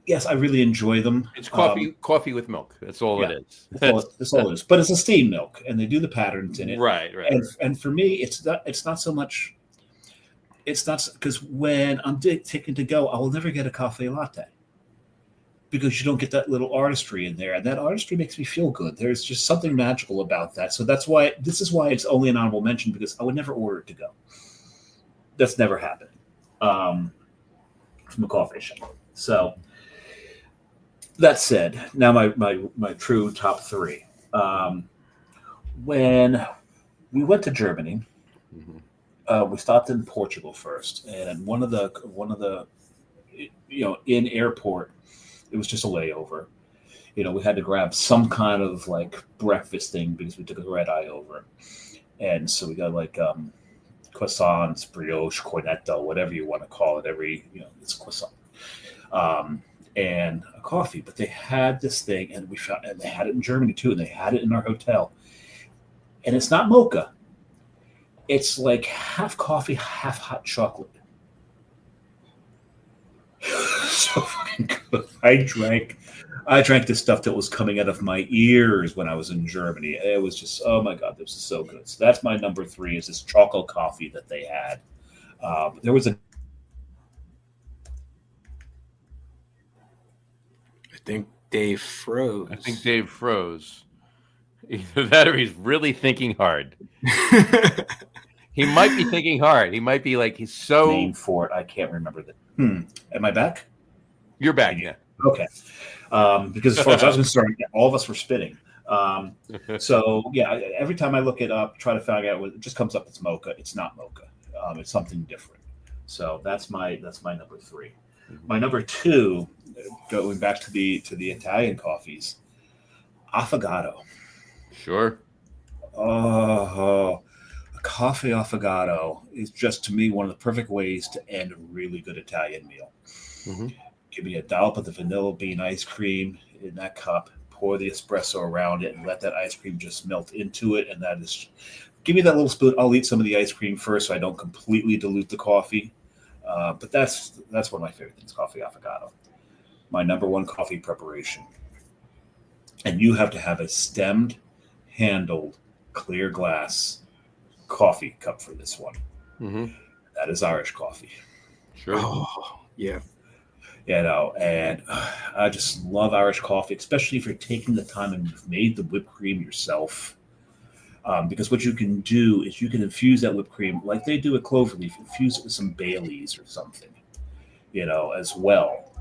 yes, I really enjoy them. It's coffee with milk. That's all it is. That's all it is. But it's a steamed milk, and they do the patterns in it. Right. And for me, it's not so much. It's not because when I'm taking to go, I will never get a cafe latte because you don't get that little artistry in there, and that artistry makes me feel good. There's just something magical about that. So this is why it's only an honorable mention, because I would never order it to go. That's never happened from a coffee shop. So that said, now my true top three. When we went to Germany. Mm-hmm. We stopped in Portugal first, and one of the in airport, it was just a layover. We had to grab some kind of like breakfast thing because we took a red eye over, and so we got like croissants, brioche, cornetto, whatever you want to call it. It's croissant, and a coffee. But they had this thing, and they had it in Germany too, and they had it in our hotel, and it's not mocha. It's like half coffee, half hot chocolate. So fucking good. I drank this stuff that was coming out of my ears when I was in Germany. It was just, oh my God, this is so good. So that's my number three, is this chocolate coffee that they had. There was I think Dave froze. Either that or he's really thinking hard. He might be thinking hard. He might be like, he's so... Name for it. I can't remember that. Am I back? You're back, yeah. Okay. Because as far as I was concerned, all of us were spitting. So, yeah, every time I look it up, try to find out, it just comes up, it's mocha. It's not mocha. It's something different. So that's my number three. Mm-hmm. My number two, going back to the Italian coffees, affogato. Sure. Oh, a coffee affogato is just, to me, one of the perfect ways to end a really good Italian meal. Mm-hmm. Give me a dollop of the vanilla bean ice cream in that cup, pour the espresso around it, and let that ice cream just melt into it. And that is, give me that little spoon. I'll eat some of the ice cream first so I don't completely dilute the coffee. But that's one of my favorite things, coffee affogato. My number one coffee preparation. And you have to have a stemmed, handled, clear glass coffee cup for this one. Mm-hmm. That is Irish coffee. Sure. Oh, yeah. And I just love Irish coffee, especially if you're taking the time and you've made the whipped cream yourself. Because what you can do is you can infuse that whipped cream like they do at Cloverleaf, infuse it with some Baileys or something, as well,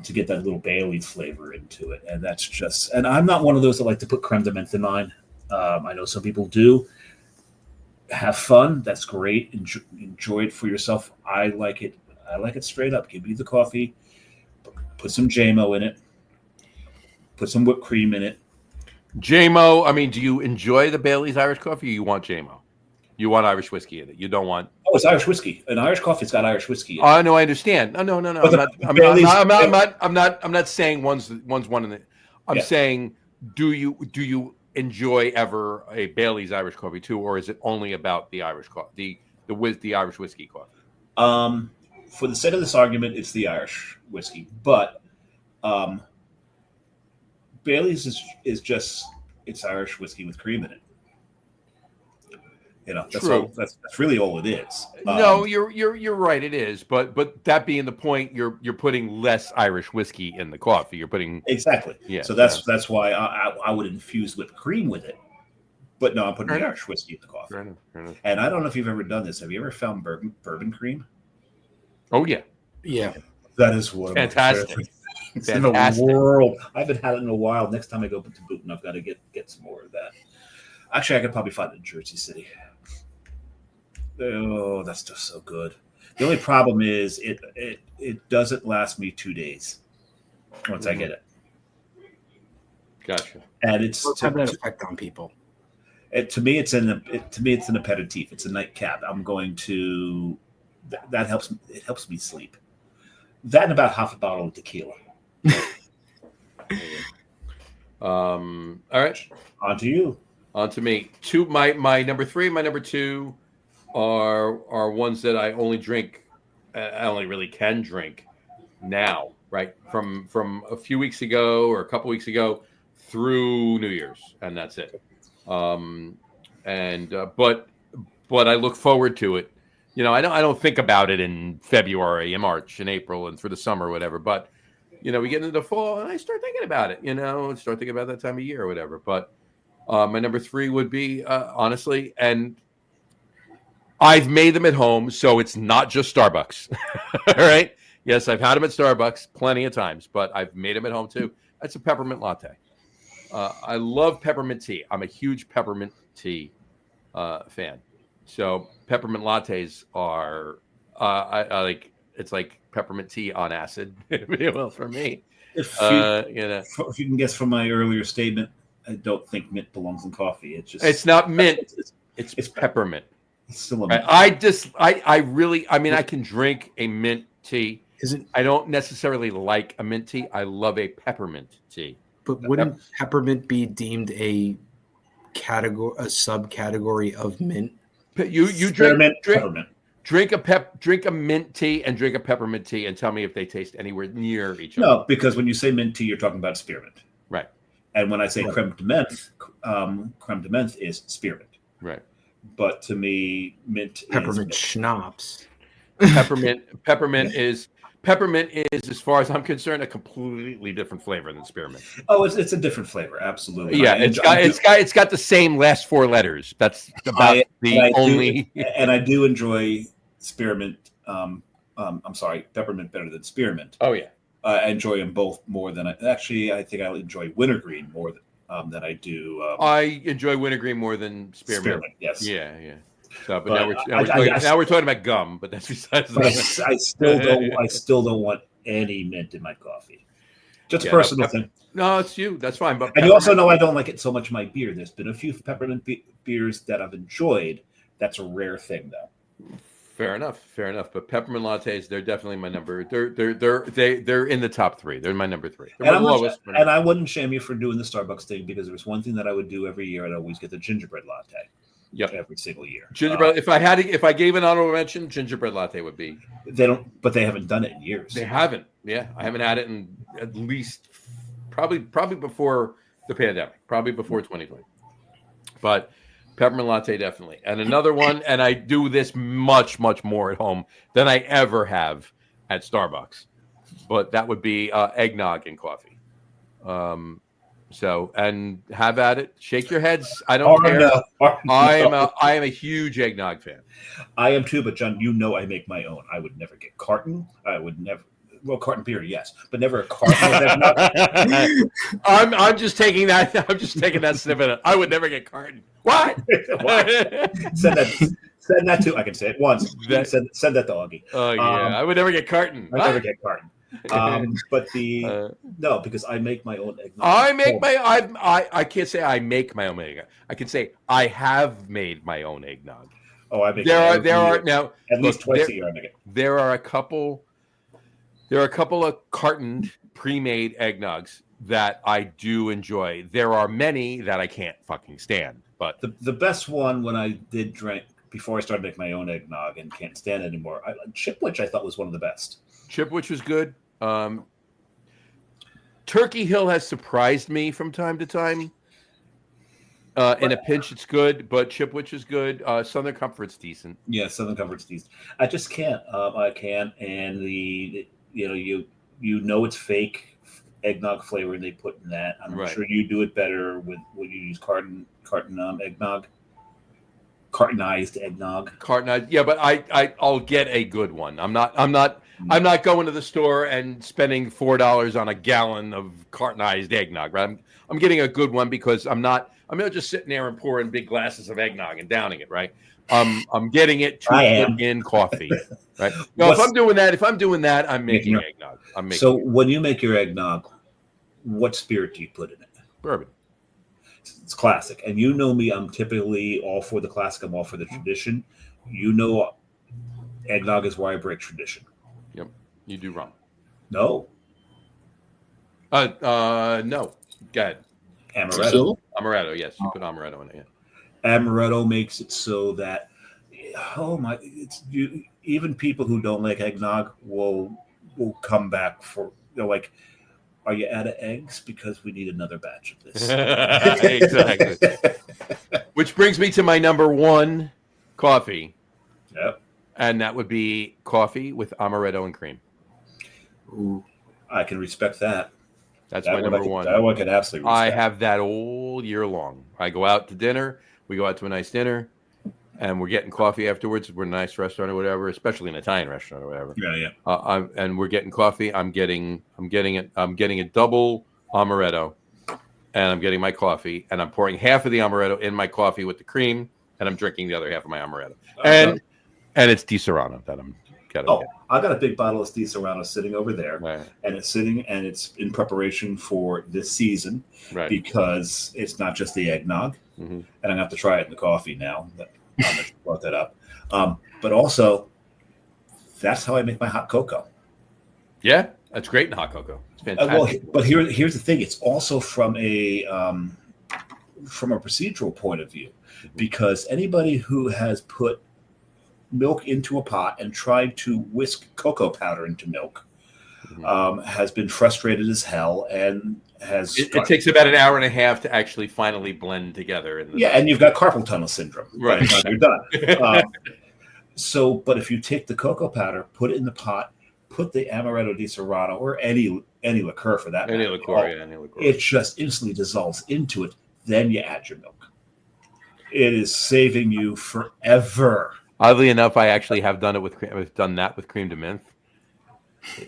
to get that little Bailey's flavor into it. And that's just, and I'm not one of those that like to put creme de menthe in mine. I know some people do. Have fun. That's great. Enjoy it for yourself. I like it straight up. Give me the coffee. Put some JMO in it. Put some whipped cream in it. JMO, I mean, do you enjoy the Bailey's Irish coffee, or you want JMO? You want Irish whiskey in it. You don't want... Oh, it's Irish whiskey. An Irish coffee's got Irish whiskey in it. Oh, no, I understand. No. I'm not saying one's one in it. I'm saying, do you enjoy ever a Bailey's Irish coffee too, or is it only about the Irish coffee, the Irish whiskey coffee? For the sake of this argument, it's the Irish whiskey, but Bailey's is just, it's Irish whiskey with cream in it. That's True. all. That's really all it is. No, you're right. It is, but that being the point, you're putting less Irish whiskey in the coffee. You're putting exactly. So that's why I would infuse whipped cream with it. But no, I'm putting the Irish whiskey in the coffee. Fair enough. And I don't know if you've ever done this. Have you ever found bourbon cream? Oh yeah. That is one fantastic. It's in the world. I haven't had it in a while. Next time I go to Boonton, I've got to get some more of that. Actually, I could probably find it in Jersey City. Oh, that's just so good. The only problem is it doesn't last me 2 days once I get it. Gotcha. And it's have that effect on people. To me, it's an aperitif. It's a nightcap. I'm going to that helps. It helps me sleep. That and about half a bottle of tequila. All right. On to you. On to me. My number 3 and my number 2 are ones that I only drink. I only really can drink now, right? From a few weeks ago or a couple weeks ago through New Year's, and that's it. But I look forward to it. I don't think about it in February and March and April and through the summer or whatever. But we get into the fall and I start thinking about it. Start thinking about that time of year or whatever. But my number 3 would be honestly, and I've made them at home, so it's not just Starbucks. All right. Yes, I've had them at Starbucks plenty of times, but I've made them at home too. That's a peppermint latte. I love peppermint tea. I'm a huge peppermint tea fan. So peppermint lattes are, I like. It's like peppermint tea on acid. Well, for me, if you can guess from my earlier statement, I don't think mint belongs in coffee. It's not mint. It's peppermint. It's still a mint. I can drink a mint tea. I don't necessarily like a mint tea. I love a peppermint tea. But wouldn't peppermint be deemed a subcategory of mint? You drink a mint tea and drink a peppermint tea and tell me if they taste anywhere near each other. No, because when you say mint tea, you're talking about spearmint. Right. And when I say creme de menthe is spearmint. Right. But to me, mint peppermint is schnapps. Peppermint is, as far as I'm concerned, a completely different flavor than spearmint. Oh, it's a different flavor, absolutely. Yeah, it's got the same last 4 letters. That's about only. And I do enjoy spearmint. Peppermint better than spearmint. Oh yeah, I enjoy them both more than I think I enjoy wintergreen more than I do. I enjoy wintergreen more than spearmint. Yes. Yeah. So, but now we're talking about gum, but that's besides. But I still don't want any mint in my coffee. Just a personal thing. No, it's you. That's fine. But and you also know I don't like it so much in my beer. There's been a few peppermint beers that I've enjoyed. That's a rare thing, though. Fair enough. But peppermint lattes, they're definitely my number. They're in the top 3. They're my number 3. And I wouldn't shame you for doing the Starbucks thing because there's one thing that I would do every year. I'd always get the gingerbread latte. Yep. Every single year. Gingerbread. If I gave an honorable mention, gingerbread latte would be. They don't, but they haven't done it in years. They haven't. Yeah, I haven't had it in at least probably before the pandemic, probably before 2020. But peppermint latte definitely, and another one. And I do this much more at home than I ever have at Starbucks. But that would be eggnog and coffee. So, and have at it. Shake your heads. I don't care. No. I am a huge eggnog fan. I am too, but John, I make my own. I would never get carton. I would never. Well, carton beer, yes, but never a carton of eggnog. I'm just taking that. I'm just taking that snippet. I would never get carton. What? Send that to. I can say it once. Send that to Augie. Oh yeah, I would never get carton. I never get carton. But no, because I make my own eggnog. I can't say I make my own eggnog. I can say I have made my own eggnog. Oh, I make there are now at least twice a year. I make it. There are a couple of cartoned pre-made eggnogs that I do enjoy. There are many that I can't fucking stand. But the best one when I did drink before I started making my own eggnog and can't stand it anymore, Chipwich I thought was one of the best. Chipwich was good. Turkey Hill has surprised me from time to time. In a pinch, it's good, but Chipwich is good. Southern Comfort's decent. Yeah, Southern Comfort's decent. I just can't. I can't. And you know it's fake eggnog flavor they put in that. I'm Right. sure you do it better with when you use carton eggnog, cartonized eggnog. Cartonized, yeah, but I'll get a good one. I'm not going to the store and spending $4 on a gallon of cartonized eggnog. Right? I'm getting a good one because I'm not just sitting there and pouring big glasses of eggnog and downing it. Right? I'm getting it to put in coffee. Right? No, if I'm doing that, I'm making eggnog. So when you make your eggnog, what spirit do you put in it? Bourbon. It's classic. And you know me, I'm typically all for the classic. I'm all for the tradition. You know, eggnog is where I break tradition. Yep. You do wrong. No. No. Go ahead. Amaretto. Amaretto, yes. You put amaretto in it. Yeah. Amaretto makes it so that, even people who don't like eggnog will come back for, they're like, are you out of eggs? Because we need another batch of this. Exactly. Which brings me to my number one coffee. Yep. And that would be coffee with amaretto and cream. Ooh, I can respect that. That's my number one. That one can absolutely respect. I have that all year long. I go out to dinner. We go out to a nice dinner. And we're getting coffee afterwards. We're in a nice restaurant or whatever, especially an Italian restaurant or whatever. Yeah. And we're getting coffee. I'm getting a double amaretto, and I'm getting my coffee, and I'm pouring half of the amaretto in my coffee with the cream, and I'm drinking the other half of my amaretto. And it's Di Serrano that I'm getting. Oh, I got a big bottle of Di Serrano sitting over there, right. And it's in preparation for this season, right? Because it's not just the eggnog, and I'm gonna have to try it in the coffee now. I brought that up, but also that's how I make my hot cocoa. Yeah, that's great in hot cocoa. It's fantastic. But here's the thing: it's also from a procedural point of view, because anybody who has put milk into a pot and tried to whisk cocoa powder into milk has been frustrated as hell and has. It takes about an hour and a half to actually finally blend together. And you've got carpal tunnel syndrome. Right. By the time you're done. But if you take the cocoa powder, put it in the pot, put the Amaretto Di Serrano or any liqueur for that any matter, liqueur. It just instantly dissolves into it. Then you add your milk. It is saving you forever. Oddly enough, I actually have done that with cream de menthe.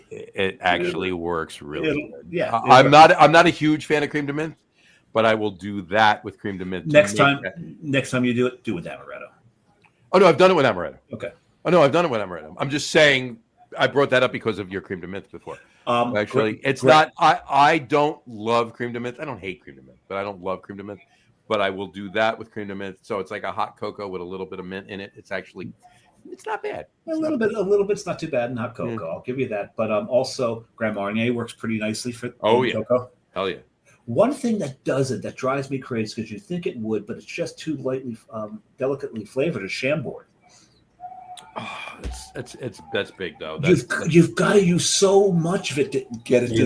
It actually works really good. Yeah, I'm not a huge fan of cream de menthe, but I will do that with cream de menthe. Next time you do it with amaretto. Oh no, I've done it with amaretto. Okay. Oh no, I've done it with amaretto. I'm just saying I brought that up because of your cream de menthe before. Actually, it's not. I don't love cream de menthe. I don't hate cream de menthe, but I don't love cream de menthe. But I will do that with cream de menthe. So it's like a hot cocoa with a little bit of mint in it. It's not bad. A little bit's not too bad in hot cocoa. I'll give you that. But also, Grand Marnier works pretty nicely for cocoa. Hell yeah. One thing that drives me crazy because you think it would, but it's just too lightly, delicately flavored is Chambord. Oh, that's big though. You've got to use so much of it to get it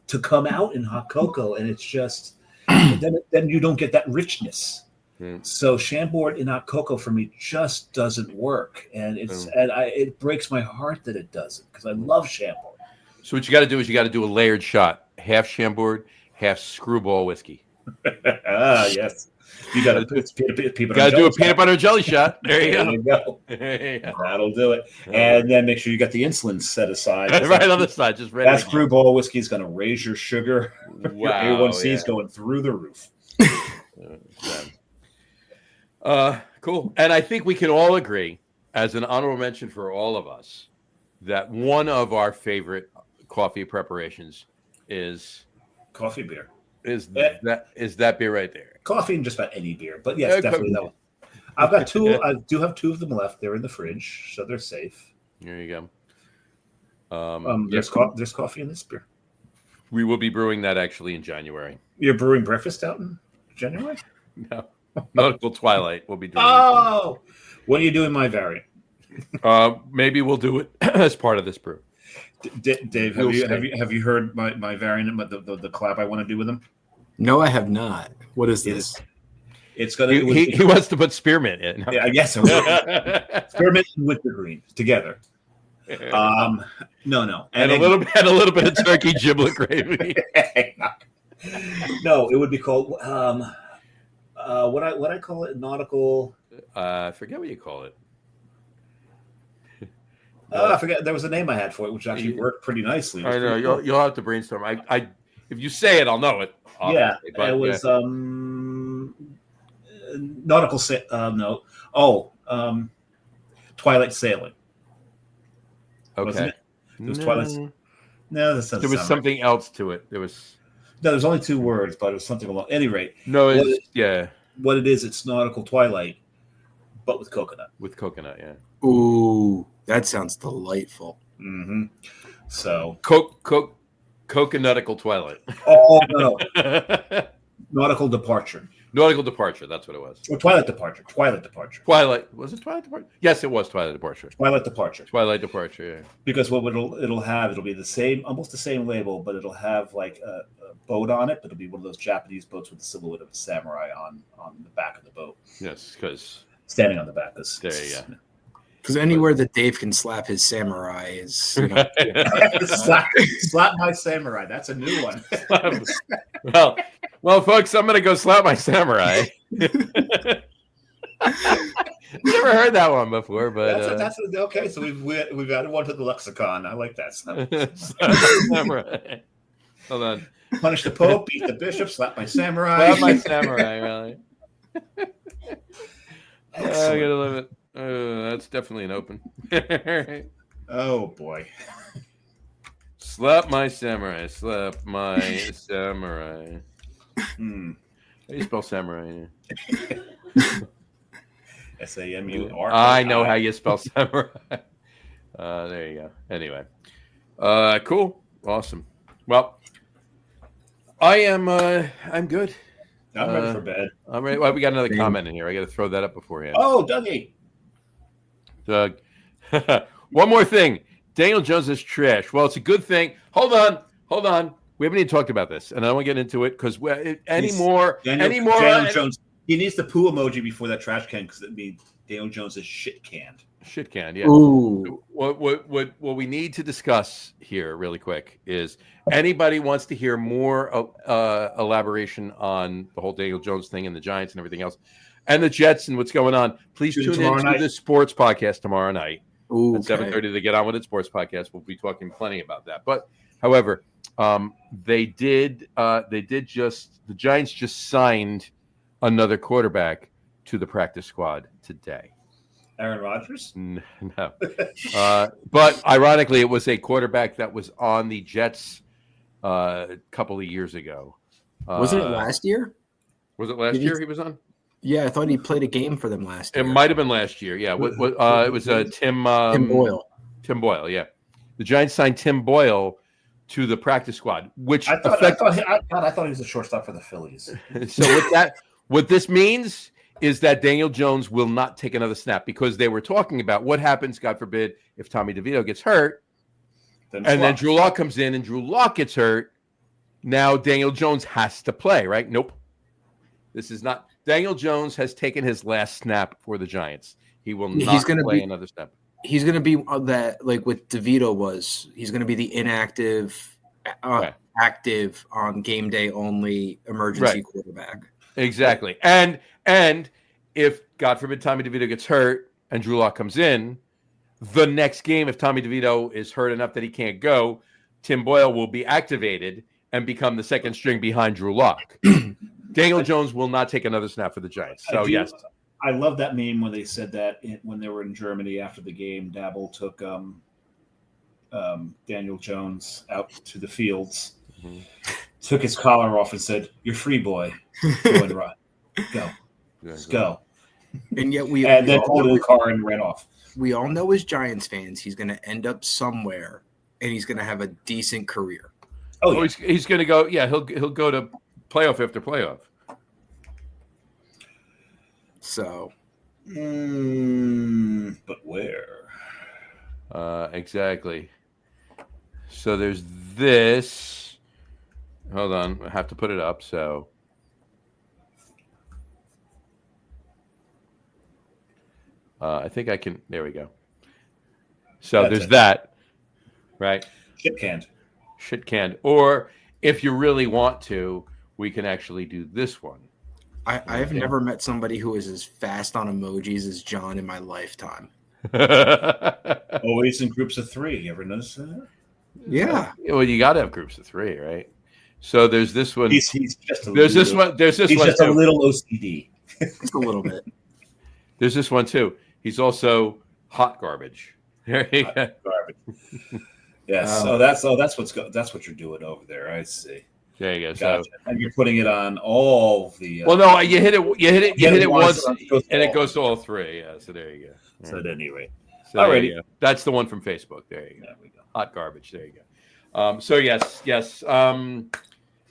to come out in hot cocoa, and it's just then you don't get that richness. So Chambord in hot cocoa for me just doesn't work, and it breaks my heart that it doesn't because I love Chambord. So what you got to do is you got to do a layered shot: half Chambord, half Screwball whiskey. Yes. You got to do a peanut butter jelly shot. There you go. That'll do it. And then make sure you got the insulin set aside. Right on the side, just ready. That Screwball whiskey is going to raise your sugar. Wow, your A1C is going through the roof. Cool. And I think we can all agree, as an honorable mention for all of us, that one of our favorite coffee preparations is coffee beer. Is that beer right there? Coffee and just about any beer, but yes, definitely that one. I've got two. I do have two of them left. They're in the fridge, so they're safe. There you go. There's coffee in this beer. We will be brewing that actually in January. You're brewing breakfast out in January? No, Nautical Twilight. We'll be doing. Oh, when are you doing my variant? Maybe we'll do it as part of this brew. Dave, have you heard my variant, the collab I want to do with him? No, I have not. What is this? It's gonna. He wants to put spearmint in. Yeah, I guess so. Spearmint and wintergreen together. No, and a little bit of turkey giblet gravy. No, it would be called what I call it, nautical. I forget what you call it. I forget. There was a name I had for it, which actually worked pretty nicely. I know you'll have to brainstorm. I if you say it, I'll know it. Yeah, but it was nautical. No, Twilight Sailing. Okay. Wasn't it? It was Twilight. No, that there was something else to it. There's only 2 words, but it was something along. At any rate, no, what it is, it's nautical Twilight, but with coconut. With coconut, yeah. Ooh, that sounds delightful. Mm-hmm. So coconutical Twilight. Oh no, nautical departure. Nautical Departure, that's what it was. Or Twilight Departure. Twilight. Was it Twilight Departure? Yes, it was Twilight Departure. Twilight Departure, yeah. Because what it'll be the same, almost the same label, but it'll have like a boat on it, but it'll be one of those Japanese boats with the silhouette of a samurai on the back of the boat. Yes, because standing on the back. Because anywhere that Dave can slap his samurai is slap my samurai. That's a new one. Well, folks, I'm gonna go slap my samurai. Never heard that one before, but that's okay. So we've added one to the lexicon. I like that. Samurai. Hold on. Punish the Pope, beat the bishop, slap my samurai. Slap my samurai, really. I gotta love it. That's definitely an open. Oh boy. Slap my samurai. Slap my samurai. How do you spell samurai? SAMUR. I know how you spell samurai. There you go. Anyway. Cool. Awesome. Well, I'm good. I'm ready for bed. I'm ready. Well, we got another comment in here. I got to throw that up beforehand. Oh, Dougie. Doug. One more thing. Daniel Jones is trash. Well, it's a good thing. Hold on. We haven't even talked about this, and I don't want to get into it because anymore. Daniel Jones. He needs the poo emoji before that trash can because it means Daniel Jones is shit canned. Shit canned, yeah. Ooh. What we need to discuss here, really quick, is anybody wants to hear more elaboration on the whole Daniel Jones thing and the Giants and everything else, and the Jets and what's going on. Please tune in to the sports podcast tomorrow night at 7:30 to Get On With It sports podcast. We'll be talking plenty about that. But however, the Giants just signed another quarterback to the practice squad today. Aaron Rodgers? No. But ironically, it was a quarterback that was on the Jets a couple of years ago. Wasn't it last year? Was it last year he was on? Yeah, I thought he played a game for them last year. It might have been last year. Yeah. It was Tim Boyle. Tim Boyle, yeah. The Giants signed Tim Boyle to the practice squad, which I thought he was a shortstop for the Phillies. So what this means is that Daniel Jones will not take another snap because they were talking about what happens, God forbid, if Tommy DeVito gets hurt, then Drew Lock comes in and Drew Lock gets hurt. Now Daniel Jones has to play, right? Nope. This is not. Daniel Jones has taken his last snap for the Giants. He will not play another snap. He's going to be that, like what DeVito was. He's going to be the inactive, active on game day only emergency quarterback. Exactly. And if, God forbid, Tommy DeVito gets hurt and Drew Lock comes in, the next game, if Tommy DeVito is hurt enough that he can't go, Tim Boyle will be activated and become the second string behind Drew Lock. Daniel Jones will not take another snap for the Giants. So, yes. I love that meme when they said that when they were in Germany after the game, Dabble took Daniel Jones out to the fields, took his collar off and said, "You're free, boy. Go and run. Go. Let's go." And yet then pulled in the car and ran off. We all know as Giants fans, he's going to end up somewhere, and he's going to have a decent career. Oh, yeah. He's going to go. Yeah, he'll go to playoff after playoff. So, but where? Exactly. So there's this. Hold on, I have to put it up. So I think I can. There we go. So That's there's it. that, right? Shit canned. Shit canned. Or if you really want to, we can actually do this one. I've never met somebody who is as fast on emojis as John in my lifetime. Always in groups of 3. You ever notice that? Yeah. Well, you got to have groups of 3, right? So there's this one. He's just a There's little, this one. There's this he's one just a too. little OCD. Just a little bit. There's this one too. He's also hot garbage. There you go. Garbage. Yes. That's what you're doing over there. I see. There you go. Gotcha. So, And you're putting it on all the. well, no, you hit it once, and and it goes to all 3. Yeah. So there you go. So at any rate, So there alrighty. you go. That's the one from Facebook. There you go. There we go. Hot garbage. There you go. So yes.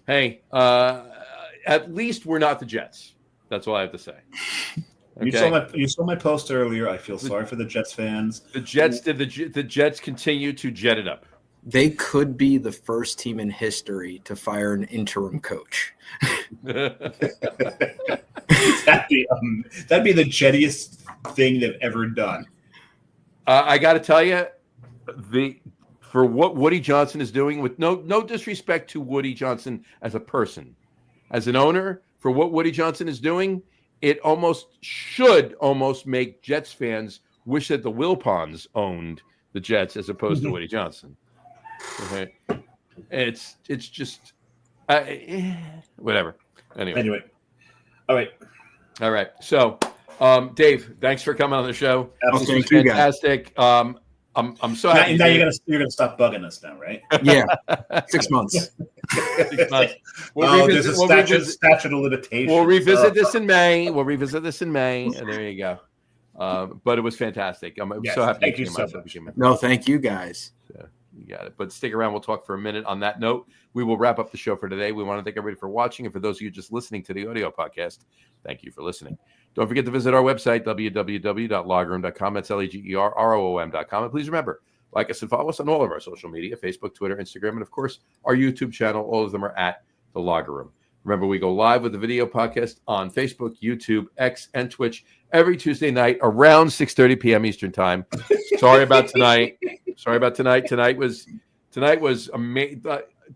Hey, at least we're not the Jets. That's all I have to say. Okay? You saw my post earlier. I feel sorry for the Jets fans. The Jets continue to jet it up. They could be the first team in history to fire an interim coach. That'd be the jettiest thing they've ever done. I got to tell you, for what Woody Johnson is doing, with no disrespect to Woody Johnson as a person, as an owner, for what Woody Johnson is doing, it should almost make Jets fans wish that the Wilpons owned the Jets as opposed to Woody Johnson. Okay. It's just whatever. Anyway. All right. So, Dave, thanks for coming on the show. Absolutely. Thank you, guys. Fantastic. I'm so happy. Now you're gonna stop bugging us now, right? Yeah. 6 months. 6 months. There's a statute of limitations. We'll revisit this in May. And there you go. But it was fantastic. I'm so happy. Thank you so much. No, thank you guys. You got it. But stick around. We'll talk for a minute. On that note, we will wrap up the show for today. We want to thank everybody for watching. And for those of you just listening to the audio podcast, thank you for listening. Don't forget to visit our website, www.loggerroom.com. That's LEGERROOM.com. And please remember, like us and follow us on all of our social media, Facebook, Twitter, Instagram, and of course, our YouTube channel. All of them are at The Logger Room. Remember, we go live with the video podcast on Facebook, YouTube, X, and Twitch every Tuesday night around 6:30 p.m. Eastern Time. Sorry about tonight. Tonight was amazing.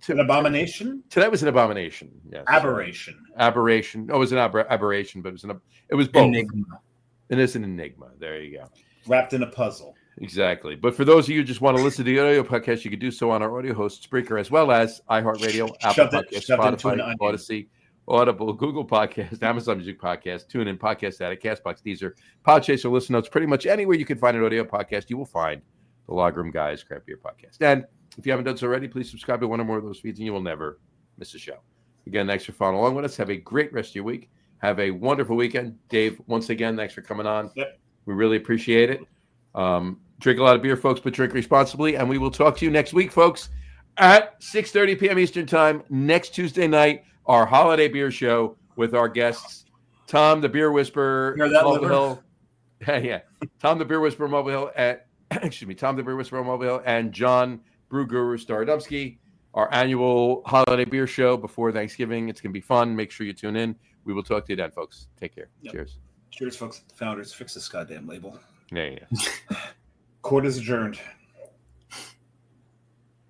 An abomination. Tonight was an abomination. Yes. Aberration. Oh, it was an aberration, but it was both. Enigma. It is an enigma. There you go. Wrapped in a puzzle. Exactly. But for those of you who just want to listen to the audio podcast, you can do so on our audio host, Spreaker, as well as iHeartRadio, Apple Podcasts, Spotify, Odyssey, Audible, Google Podcast, Amazon Music Podcast, TuneIn, Podcast Addict, CastBox, Deezer, Podchaser, Listen Notes. Pretty much anywhere you can find an audio podcast, you will find the Log Room Guys Craft Beer Podcast. And if you haven't done so already, please subscribe to one or more of those feeds, and you will never miss a show. Again, thanks for following along with us. Have a great rest of your week. Have a wonderful weekend. Dave, once again, thanks for coming on. Yep. We really appreciate it. Drink a lot of beer, folks, but drink responsibly. And we will talk to you next week, folks, at 6:30 p.m. Eastern Time, next Tuesday night, our holiday beer show with our guests, Tom, the Beer Whisperer, Mobile Hill. Yeah. Tom, the Beer Whisperer, Mobile Hill, and Tom, the Beer Whisperer, Mobile Hill, and John, Brew Guru Starodumsky, our annual holiday beer show before Thanksgiving. It's going to be fun. Make sure you tune in. We will talk to you then, folks. Take care. Yep. Cheers. Cheers, folks. Founders, fix this goddamn label. Yeah. Court is adjourned.